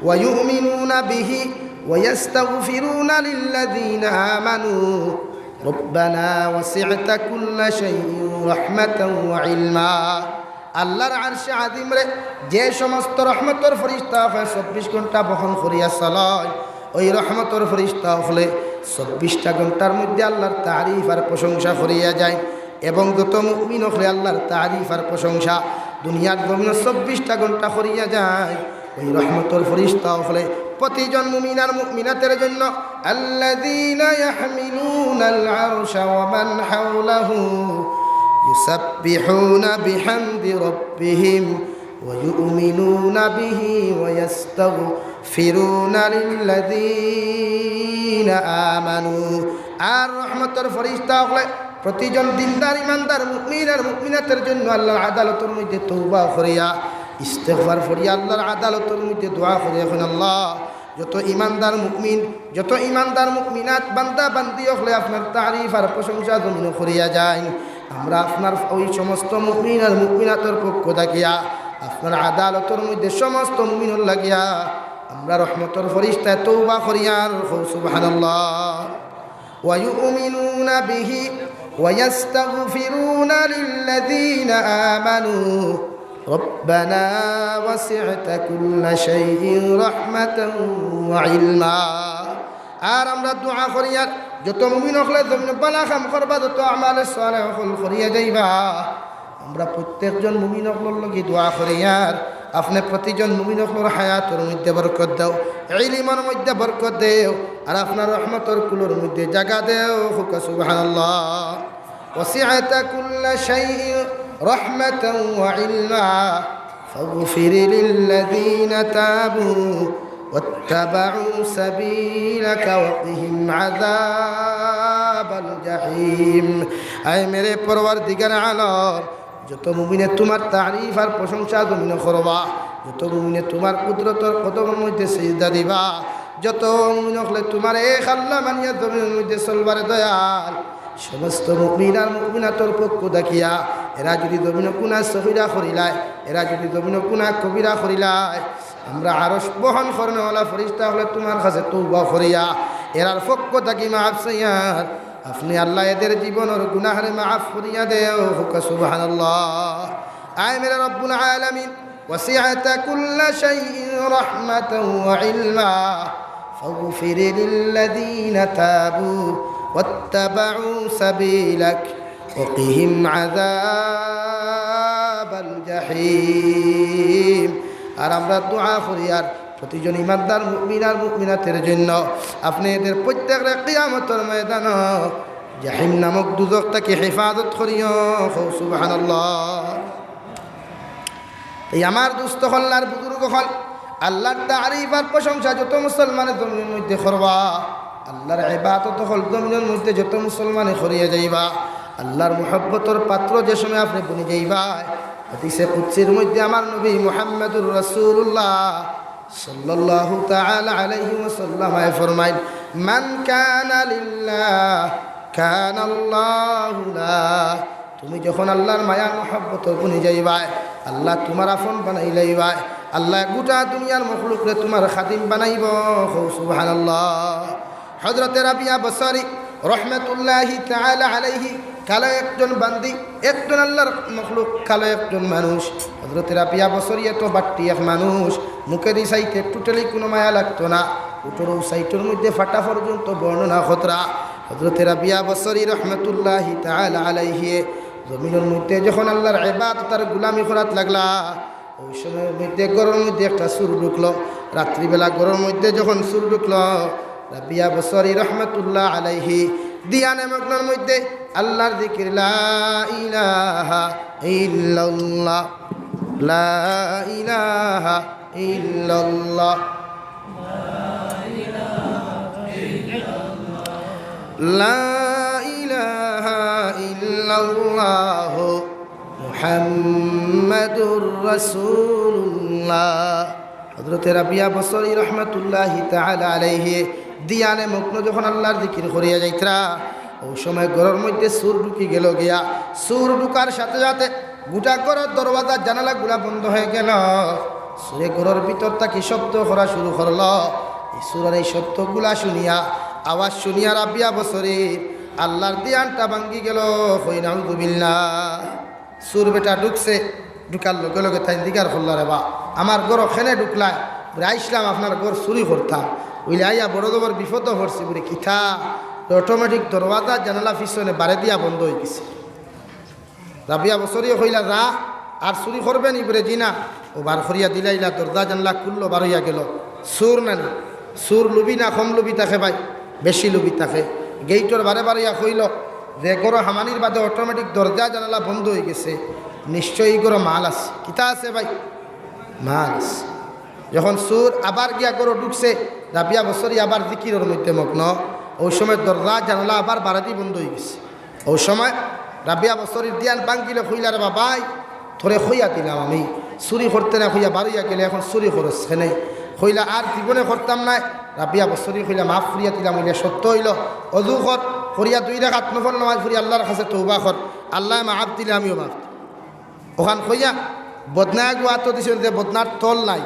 ওয়া ইউমিনুনা বিহি ওয়া ইস্তাগফিরুনা লিল্লাযীনা আমানু রব্বানা ওয়াসি'তা কুল্লা শাইইন রাহমাতাও ওয়া ইলমা। আল্লাহর আরশে আযীম রে যে সমস্ত রহমতের ফেরেশতা 24 ঘন্টা বহন করিয়া চালায় ওই রহমতের ফেরেশতা হলে 24টা ঘন্টার মধ্যে আল্লাহর তারিফ আর প্রশংসা করিয়া যায় এবং যত মুমিন হলে আল্লাহর তারিফ আর প্রশংসা দুনিয়ার জমিনে 24টা ঘন্টা করিয়া যায়। ওই রহমতের ফেরেশতা হলে প্রতিজন মুমিন আর মুমিনাতের জন্য আল্লাযীনা ইয়াহমিলুনাল আরশা ওয়া মান হাওলাহু ইউসাব্বিহুনা বিহামদি রাব্বিহিম ওয়া ইউমিনুনা বিহি ওয়া ইস্তাগফিরুনা লিল্লাযীনা আমানু। আর রহমতের ফেরেশতা হলে প্রতিজন দিনদার ইমানদার মুমিন আর মুমিনাতের জন্য আল্লাহর আদালতের মধ্যে তওবা করিয়া ইস্তিগফার করিয়া আল্লাহর আদালতের মধ্যে দোয়া করে এখন আল্লাহ যত ইমানদার মুমিন, যত ইমানদার মুমিনাত বান্দা বান্দি হলে আপনার তারিফ আর প্রশংসা জমিন করিয়া যায়। আমরা আপনার ওই সমস্ত মুমিন আর মুমিনাতের পক্ষ থাকিয়া আপনার আদালতের মধ্যে সমস্ত মুমিনুল লাগিয়া আমরা রহমতের ফরিস্তায় তওবা করিয়ার সুবহানাল্লাহ। ওয়া ইউমিনুনা বিহি ওয়া ইস্তাগফিরুনা লিল্লাযীনা আমানু রব্বানা ওয়াসি'তা কুল্লা শাইইন রাহমাতান ওয়া ইলমা। আর আমরা দোয়া করিয়ার যত মুমিন হলে জমিন বালা কাম করবা, যত আমাল সালেহ হল করিয়া যাইবা। আমরা প্রত্যেকজন মুমিন হলর লাগি দোয়া করিয়ার আপনি প্রতিজন মুমিন হলর হায়াতের মধ্যে বরকত দাও, ইলমের মধ্যে বরকত দেও, আর আপনার রহমতের কুলোর মধ্যে জায়গা দেও। সুবহানাল্লাহ। ওয়াসি'তা কুল্লা শাইইন রাহমাতান ওয়া ইলমা ফাগফির লিল্লাযীনা তাবু واتبعوا سبيلك وقهم عذاب الجحيم। আয় মেরে পরওয়ারদিগার আলম, যত মুমিনে তোমার তারিফ আর প্রশংসা জমিন করবা, যত মুমিনে তোমার কুদরতের কদমের মধ্যে সিজদা দিবা, যত মুমিন হলে তোমার এক আল্লাহ মানিয়া জমিনের মধ্যে চলবার দয়াল, সমস্ত মুমিন আর মুমিনাতের পক্ষ দেখিয়া এরা যদি জমিন কুনা সহিরা করিলায়, এরা যদি জমিন কুনা কবিরা করিলায়, আমরা আরশ বহন করনেওয়ালা ফরিস্তা হলে তোমার কাছে তওবা করিয়া এরার পক্ষ থাকি মাফ চাইয়ার আপনি আল্লাহ এদের জীবনের গুনাহরে মাফ করিয়া দেও। সুবহানাল্লাহ। আয় মেরে রব্বুল আলামিন, ওয়াসি'তা কুল্লা শাইইন রাহমাতান ওয়া ইলমা ফাগফির লিল্লাযীনা তাবু ওয়াত্তাবাউ সাবিলাক ওয়াকিহিম আযাবাল জাহিম। আর আমরা দোয়া করি আর প্রতিজন ইমানদার মুমিন আর মুমিনাতের জন্য আপনি এদের প্রত্যেকের কিয়ামতের ময়দান জাহিম নামক দুজক থেকে হেফাজত করিও। সুবহানাল্লাহ। এই আমার দুস্থ হল্লার বুজুর্গ হল আল্লাহর তারিফ আর প্রশংসা যত মুসলমানের জমিনের মধ্যে করবা, আল্লাহর ইবাদত হল জমিনের মধ্যে যত মুসলমানে করিয়া যাইবা, আল্লাহর মুহাব্বতের পাত্র যে সময় আপনি বনে যাইবা। হাদিসে কুদসির মধ্যে আমার নবী মুহাম্মদুর রাসূলুল্লাহ সাল্লাল্লাহু তাআলা আলাইহি ওয়াসাল্লাম ফরমাইন, মান কানা লিল্লাহ কানা আল্লাহু লা। তুমি যখন আল্লাহর মায়া মুহাব্বতের বনে যাইবা, আল্লাহ তোমার আপন বানাই লইবা, আল্লাহ গোটা দুনিয়ার মখলুকরে তোমার খাদিম বানাইব। সুবহানাল্লাহ। হযরতে রাবিয়া বসরি রহমাতুল্লাহি তাআলা আলাইহি কালো একজন বান্দি, একজন আল্লাহর মখলুক, কালো একজন মানুষ। হযরতে রাবিয়া বসরি এত বাট্টি এক মানুষ, মুখের সাইতে টোটালি কোনো মায়া লাগতো না, উটোর সাইটের মধ্যে ফাটা পর্যন্ত বর্ণনা খতরা। হযরতে রাবিয়া বসরি রহমাতুল্লাহি তাআলা আলাইহি জমিনের মধ্যে যখন আল্লাহর ইবাদত আর গোলামি করাত লাগলা, ওই সময়ের মধ্যে ঘরের মধ্যে একটা সুর ঢুকলো। রাত্রিবেলা ঘরের মধ্যে যখন সুর ঢুকলো, রাবিয়া বসরি রহমাতুল্লাহ আলাইহি দিয়ানে মগ্নের মধ্যে আল্লাহর জিকির, লা ইলাহা ইল্লাল্লাহ লা ইলাহা ইল্লাল্লাহ লা ইলাহা ইল্লাল্লাহ মুহাম্মাদুর রাসূলুল্লাহ। হযরতে রাবিয়া বসরি রহমাতুল্লাহি তাআলা আলাইহি দিয়ানে মগ্ন যখন আল্লাহর জিকির করিয়া যাইতরা, ওই সময় ঘরের মধ্যে সুর ঢুকি গেল গিয়া। সুর ঢুকার সাথে সাথে গোটা ঘরের দরওয়াজা জানালাগুলা বন্ধ হয়ে গেল। সুরে ঘরের ভিতর তাকে শব্দ করা শুরু করল। এই সুরের এই শব্দগুলা শুনিয়া, আওয়াজ শুনিয়া রাবিয়া বসরি আল্লাহর দিয়ানটা ভাঙ্গি গেল। কই নাউযুবিল্লাহ। সুর বেটা ঢুকছে, ঢুকার লগে লগে তাই দিগার করল, রে বা আমার ঘর খেনে ঢুকলায় আইসলাম আপনার ঘর চুরি করতাম, ওইলে আইয়া বড় দবর বিপদ পড়ছি বলে কিথা। অটোমেটিক দরওয়াজা জানালা পিছনে বারে দিয়া বন্ধ হয়ে গেছে। রাবিয়া বসরি হইলা রা আর চুরি করবেন ইবরে জিনা, ও বার করিয়া দিলাইলা, দরজা জানলা খুললো, বার হইয়া গেল। সুর নানি, সুর লুবি না কম লুবি থাকে ভাই, বেশি লুবি থাকে। গেইটর বারে বারিয়া কইল যে গরো হামানির বাদে অটোমেটিক দরজা জানালা বন্ধ হয়ে গেছে, নিশ্চয়ই গরো মাল আছে। কিতা আছে ভাই? মাল আছে। যখন সুর আবার গিয়া গরো ঢুকছে, রাবিয়া বসরি আবার জিকিরের মধ্যে মগ্ন। ওই সময় দরজা জানালা আবার বারাতি বন্ধ হয়ে গেছে। ওই সময় রাবিয়া বসরির দিয়ান বাঙ্গিলে কইলা, রে বাবাই তোরে খইয়া দিলাম আমি, চুরি করতে না খইয়া বাড়িয়া গেলে এখন চুরি খরচ নেই। কইলা আর জীবনে করতাম না। রাবিয়া বছরই কইলা মাফ করিয়া দিলাম, হইলে সত্য হইল। অজু কর করিয়া 2 রাকাত নফল নামাজ পড়ি আল্লাহর কাছে তওবা কর, আল্লাহ মাফ দিলে আমিও মাফ। ওখান কইয়া বদনা গুয়া তো দিছিল যে বদনার তল নাই,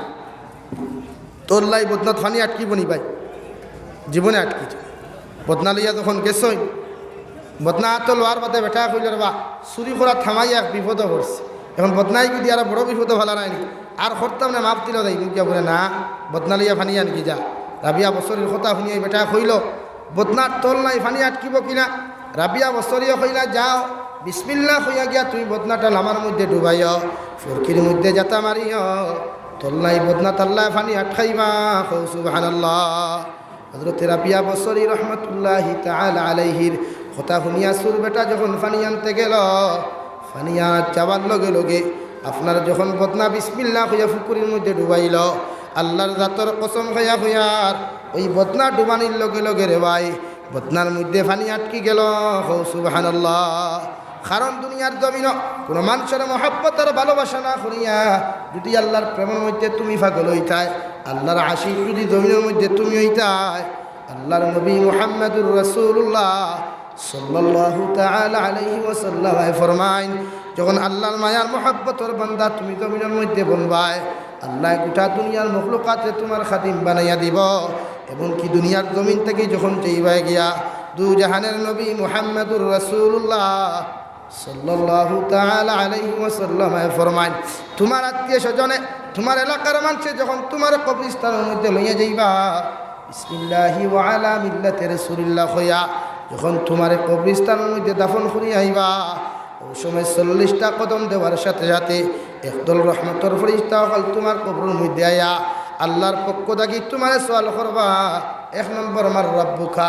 তোর লাই বদনাত ফানি আটকিব নি ভাই, জীবনে আটকিছে। বদনা লইয়া যখন গেছই, বদনা তো লোয়ার বাদে বেটা কইল বা চুরি করা থামাইয়া বিপদ করছে। এখন বদনাই যদি আর বড় বিপদ ভালা নাই আর করতাম না, মাফ দিল যাই মুখিয়া বলে না বদনা লইয়া ফানি আনকি যা। রাবিয়া বছরের কথা শুনিয়ে বেটা কইল বদনার তল নাই ফানি আটকিব কিনা। রাবিয়া বছরিয়া কইলা যাও বিসমিল্লাহ হইয়া গিয়া তুমি বদনাটা লামার মধ্যে ডুবাইও, ফুরকির মধ্যে যাতা মারিও, তল নাই বদনা তাল্লা ফানি আটকাইবা। সুবহানাল্লাহ। হযরত রাবিয়া বছরি রহমতুল্লাহি তাআলা আলাইহির কথা শুনিয়া সুর বেটা যখন ফানি আনতে গেল, ফানি যাওয়ার লগে লগে আপনার যখন বদনা বিসমিল্লাহ হইয়া ফুকুরির মধ্যে ডুবাইল, আল্লাহর জাতর কসম খাইয়া হইয়ার ওই বদনা ডুবানির লগে লগে রে ভাই বদনার মধ্যে ফানি আটকি গেল। সুবহানাল্লাহ। কারণ দুনিয়ার জমিন কোনো মানুষের মহব্বতের ভালোবাসা না করিয়া যদি আল্লাহর প্রেমের মধ্যে তুমি পাগল হইতায়, আল্লাহর আশিক যদি জমিনের মধ্যে তুমি হইতায়, আল্লাহর নবী মুহাম্মদুর রাসূলুল্লাহ সাল্লাল্লাহু তাআলা আলাইহি ওয়াসাল্লাম ফরমাইন যখন আল্লাহর মায়ার মহব্বতের বান্দা তুমি জমিনের মধ্যে বনবায়, আল্লাহ গোটা দুনিয়ার মখলুকাতে তোমার খাদিম বানাইয়া দিব। এবং কি দুনিয়ার জমিন থেকে যখন যাইবাই গিয়া দু জাহানের নবী মুহাম্মদুর রাসূলুল্লাহ সাল্লাল্লাহু তাআলা আলাইহি ওয়াসাল্লাম ফরমাইন তোমার আত্মীয় স্বজনে তোমার এলাকার মানুষে যখন তোমার কবরস্থানের মধ্যে লইয়া যাইবা বিসমিল্লাহি ওয়া আলা মিল্লাতি রাসূলিল্লাহ হইয়া যখন তোমার কবরস্থানের মধ্যে দাফন করিয়া আইবা, ওই সময় 40টা কদম দেওয়ার সাথে সাথে একদল রহমতের ফেরেশতা হল তোমার কবরের মধ্যে আয়া আল্লাহর পক্ষ থেকে তোমার সওয়াল করবা। 1 নম্বর মার রাব্বুকা,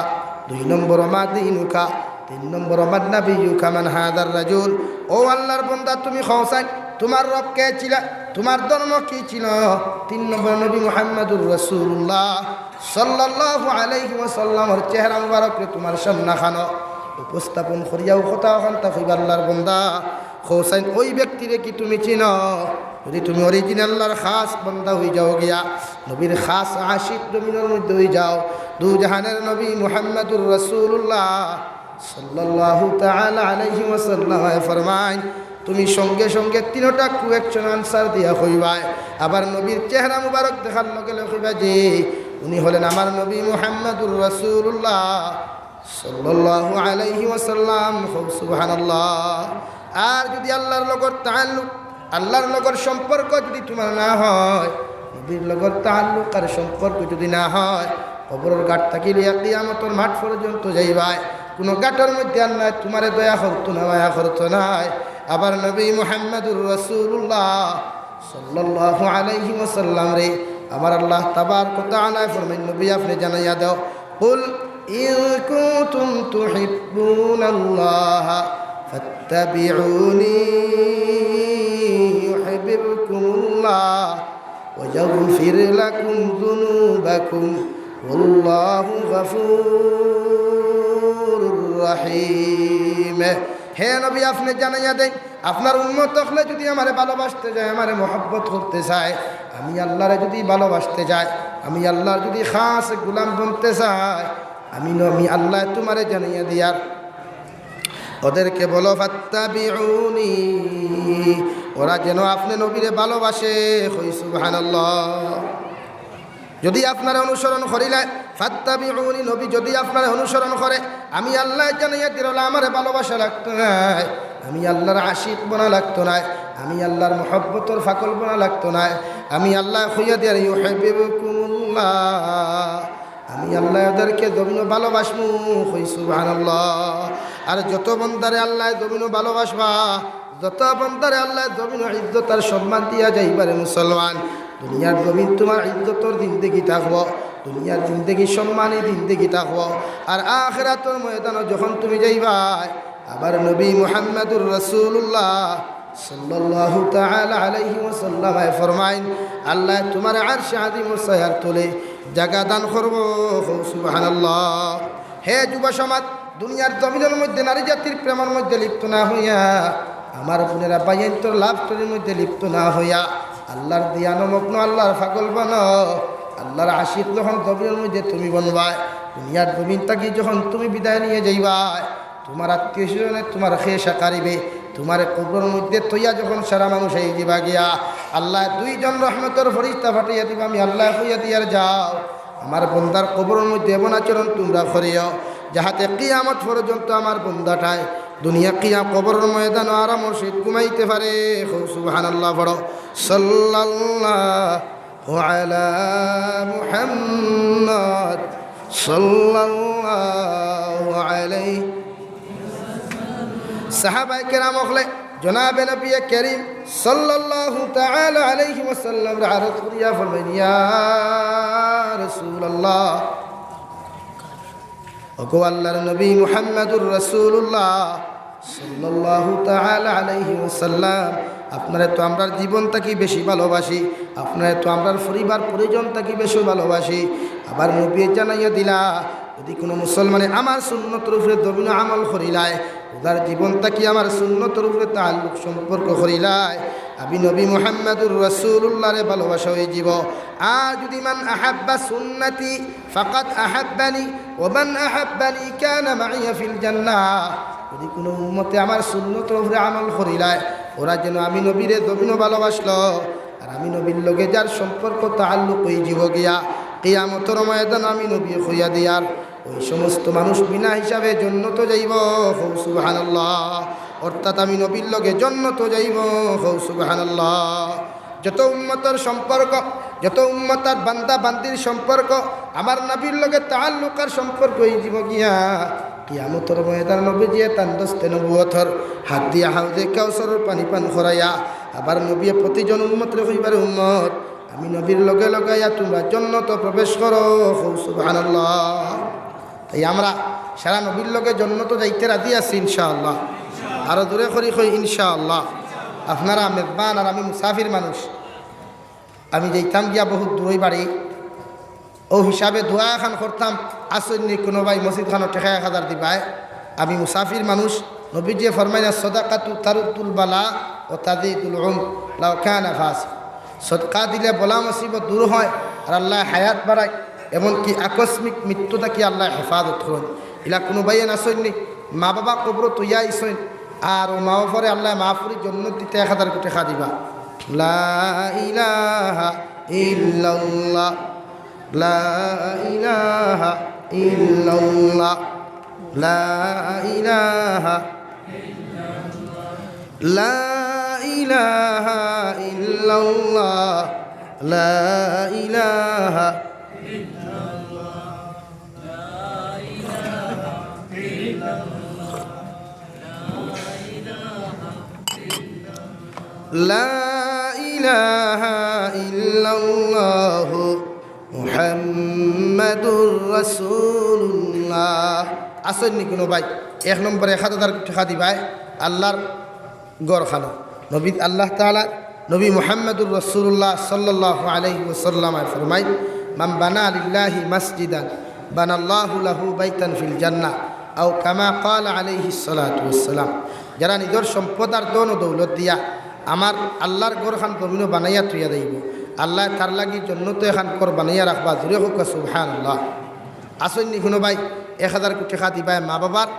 2 নম্বর মা দীনুকা, 3 নম্বর মান নাবিয়ুকা মান হাদার রাজুল। ও আল্লাহর বান্দা তুমি খোঁসাই তোমার রব কে ছিল, তোমার ধর্ম কি ছিল। 3 নম্বর নবী মুহাম্মদুর রাসূলুল্লাহ সাল্লাল্লাহু আলাইহি ওয়াসাল্লামের চেহারা মুবারককে তোমার সামনে খানো উপস্থাপন করিয়াও কথা ওখান তা কইবা আল্লাহর বান্দা খোঁসাই ওই ব্যক্তিরে কি তুমি চিনো। যদি তুমি অরিজিনাল আল্লাহর খাস বান্দা হয়ে যাও গিয়া নবীর খাস আশিক জমিনের মধ্যে হয়ে যাও, দু জাহানের নবী মুহাম্মদুর রাসূলুল্লাহ সাল্লাল্লাহু তাআলা আলাইহি ওয়াসাল্লাম ফরমায় তুমি সঙ্গে সঙ্গে 3টা কোয়েকশন আনসার দিয়া কইবাই। আবার নবীর চেহারা মুবারক দেখার লগে লগে কইবা যে উনি হলেন আমার নবী মুহাম্মদুর রাসূলুল্লাহ সাল্লাল্লাহু আলাইহি ওয়াসাল্লাম। সুবহানাল্লাহ। আর যদি আল্লাহর লগর তাআল্লুক আল্লাহর লগর সম্পর্ক যদি তোমার না হয়, নবীর লগর তাআল্লুক আর সম্পর্ক যদি না হয়, কবরের ঘাট থেকে লিয়া কিয়ামতের মাঠ পর্যন্ত যাইবাই, কোনো ঘাটের মধ্যে আর নাই তোমারে দয়া করতো না মায়া করতো নাই। আবার নবী মুহাম্মদুর রাসূলুল্লাহ সাল্লাল্লাহু আলাইহি ওয়াসাল্লাম রে আমার আল্লাহ তাবারক ওয়া তাআলা ফরমায় নবী আপনি জানাইয়া দাও কুল ইন কুনতুম তুহিব্বুনাল্লাহ ফাত্তাবিউনি ইউহিব্বুকুমুল্লাহ ওয়া ইয়াগফির লাকুম যুনুবাকুম ওয়াল্লাহু গফুরুর রহিম। হে নবী আপনি জানাইয়া দেন আপনার উম্মত হলে যদি আমারে ভালোবাসতে যায়, আমারে মহব্বত করতে চায়, আমি আল্লাহরে যদি ভালোবাসতে যাই, আমি আল্লাহর যদি খাস গোলাম বনতে চাই, আমি আল্লাহ তোমারে জানাইয়া দিয়ার ওদেরকে বলো ফাত্তাবিউনি, ওরা যেন আপনি নবীরে ভালোবাসে। কই সুবহানাল্লাহ। যদি আপনারা অনুসরণ করিলে ফাত্তাবিউনি, নবী যদি আপনারা অনুসরণ করে আমি আল্লাহ জানাইয়া দিলাম আমারে ভালোবাসা লাগতো না, আমি আল্লাহর আশিক বনা লাগতো না, আমি আল্লাহর মহব্বতর ফাকল বনা লাগতো না, আমি আল্লাহ খুইয়া দিয়ার ইউহিব্বুকুমুল্লাহ, আমি আল্লাহ ওদেরকে জমিনও ভালোবাসমু। কই সুবহানাল্লাহ। আর যত বন্দারে আল্লাহ জমিনও ভালোবাসবা, যত বন্দারে আল্লাহ জমিনও ইজ্জত আর সম্মান দিয়া যাইবারে মুসলমান, দুনিয়ার জমিন তোমার ইজ্জতর জিন্দেগি থাকবো, দুনিয়ার জিন্দেগি সম্মানী জিন্দেগি থাকবো। আর আখিরাতের ময়দানে যখন তুমি যাইবাই, আবার নবী মুহাম্মদুর রাসূলুল্লাহ সাল্লাল্লাহু তাআলা আলাইহি ওয়াসাল্লাম ফরমাইন আল্লাহ তোমার আরশে আযীমের ছায়ার তলে জায়গা দান করব। সুবহানাল্লাহ। হে যুব সমাজ, দুনিয়ার জমিনের মধ্যে নারী জাতির প্রেমের মধ্যে লিপ্ত না হইয়া, আমার বোনেরা বাইন্তর লাভ স্টোরির মধ্যে লিপ্ত না হইয়া, আল্লাহর দিয়ানমগ্ন আল্লাহর পাগল বানো, আল্লাহর আশিক যখন জমিনের মধ্যে তুমি বনবাই, দুনিয়ার জমিন থাকি যখন তুমি বিদায় নিয়ে যাইবাই, তোমার আত্মীয় স্বজনে তোমার খেসা কারিবে, তোমার কবরের মধ্যে তৈয়া যখন সারা মানুষ এই দিবা গিয়া আল্লাহ দুইজন রহমতের ফরিস্তা ফাটিয়ে দিবা, আমি আল্লাহ হইয়া দিয়ার যাও আমার বন্দার কবরের মধ্যে এমন আচরণ তোমরা করিও যাহাতে কিয়ামত পর্যন্ত আমার বন্দাটায় দুনিয়া কিয়া কবরের ময়দান আরাম সহিত ঘুমাইতে পারে। সুবহানাল্লাহ পড়ো। সাল্লাল্লাহু আলা মুহাম্মদ সাল্লাল্লাহু আলাইহি সাহাবায়ে কেরাম হলে জনাবে নবী করিম সাল্লাল্লাহু তাআলা আলাইহি ওয়াসাল্লাম আরজ করিয়া ফরমাইলেন, ইয়া রাসূলুল্লাহ, ওগো আল্লাহর নবী মুহাম্মদুর রাসূলুল্লাহ সাল্লাল্লাহু তাআলা আলাইহি ওয়াসাল্লাম, আপনারা তো আমরার জীবন থাকি বেশি ভালোবাসি, আপনারা তো আমরার পরিবার পরিজন থাকি বেশি ভালোবাসি। আবার নবী জানাইয়া দিলা, যদি কোনো মুসলমানে আমার সুন্নতের উপরে দমিন আমল করিলায়, ওদার জীবন থাকি আমার সুন্নতের উপরে তাল্লুক সম্পর্ক করিলায়, আমি নবী মুহাম্মদুর রাসূলুল্লাহরে ভালোবাসা হয়ে যাব। আর যদি মান আহাব্বা সুন্নতি ফাকাদ আহাব্বানি ওয়া মান আহাব্বানি কানা মাইয়া ফিল জান্নাহ, যদি কোনো উম্মতে আমার সুন্নতের উপরে আমল করিলায়, ওরা যেন আমি নবীরে দমিনও ভালোবাসলো, আর আমি নবীর লগে যার সম্পর্ক তাল্লুক হয়ে যাব গিয়া কিয়ামতের ময়দান আমি নবী হইয়া দিয়ার ওই সমস্ত মানুষ বিনা হিসাবে জান্নাত যাইব। সুবহানাল্লাহ। অর্থাৎ আমি নবীর লগে জান্নাত যাইব। সুবহানাল্লাহ। যত উম্মতের সম্পর্ক, যত উম্মতার বান্দা বান্দির সম্পর্ক আমার নবীর লগে তাআল্লুকার সম্পর্ক হয়ে যাব গিয়া কিয়ামতের ময়দান নবী যে তান দস্তে নবুয়তর হাত দিয়া হাউজে কাউসারের পানি পান করাইয়া আবার নবী প্রতিজন উম্মতরে কইবার, উম্মত আমি নবীর লগে লগাইয়া তোমরা জান্নাত প্রবেশ করো। সুবহানাল্লাহ। তাই আমরা সারা নবীর লগে জান্নাত যাইতে রাজি আছি ইনশাআল্লাহ। আরো দূরে করি কই ইনশাআল্লাহ। আপনারা মেজবান আর আমি মুসাফির মানুষ, আমি যাইতাম গিয়া বহুত দূরই বাড়ি, ও হিসাবে দোয়া খান করতাম, আসন্নি কোনো ভাই মসজিদ খানো টেকা 1000 দিবায়, আমি মুসাফির মানুষ। নবীজি ফরমাইনা সাদাকাতু তারুতুল বালা ও তাযিদুল উমর লাউ কানা ফাস, সদকা দিলে বলা মুসিবত দূর হয় আর আল্লাহ হায়াত বাড়ায়, এমনকি আকস্মিক মৃত্যু থেকে আল্লাহ হেফাজত করেন। ইলা কোনো ভাইয়ে নাসইনি মা বাবা কবর তৈয়া ইসইন, আর ও মা পরে আল্লাহ মাহফুরির জন্য দিতে 1000 কোটি টাকা দিবা। লা ইলাহা ইল্লাল্লাহ, লা ইলাহা ইল্লাল্লাহ, লা ইলাহা, লা ইলাহা ইল্লাল্লাহ, লা ইলাহা, লা ইলাহা ইল্লাল্লাহ মুহাম্মাদুর রাসূলুল্লাহ। আসেননি কোনো ভাই 1 নম্বরে 1000 টাকা দিবাই আল্লাহর গড় খানো নবী আল্লাহ তাআলা নবী মুহাম্মাদুর রাসূলুল্লাহ সাল্লাল্লাহু আলাইহি ওয়াসাল্লাম ফরমায়, মান বানা লিল্লাহি মাসজিদান বানাল্লাহু লাহু বাইতান ফিল জান্নাহ আও কামা ক্বালা আলাইহিস সালাতু ওয়াসসালাম। যারা নিজের সম্পদ আর ধন ও দৌলত দিয়া আমার আল্লাহর ঘর খান জমিনও বানাইয়া তুইয়া দেব, আল্লাহ তার লাগি জন্নত এখান কর বানাইয়া রাখবা। জুড়ে হোক সুবহানাল্লাহ। আসেননি কোনো ভাই 1000 কোটি টাকা দিবাই মা বাবার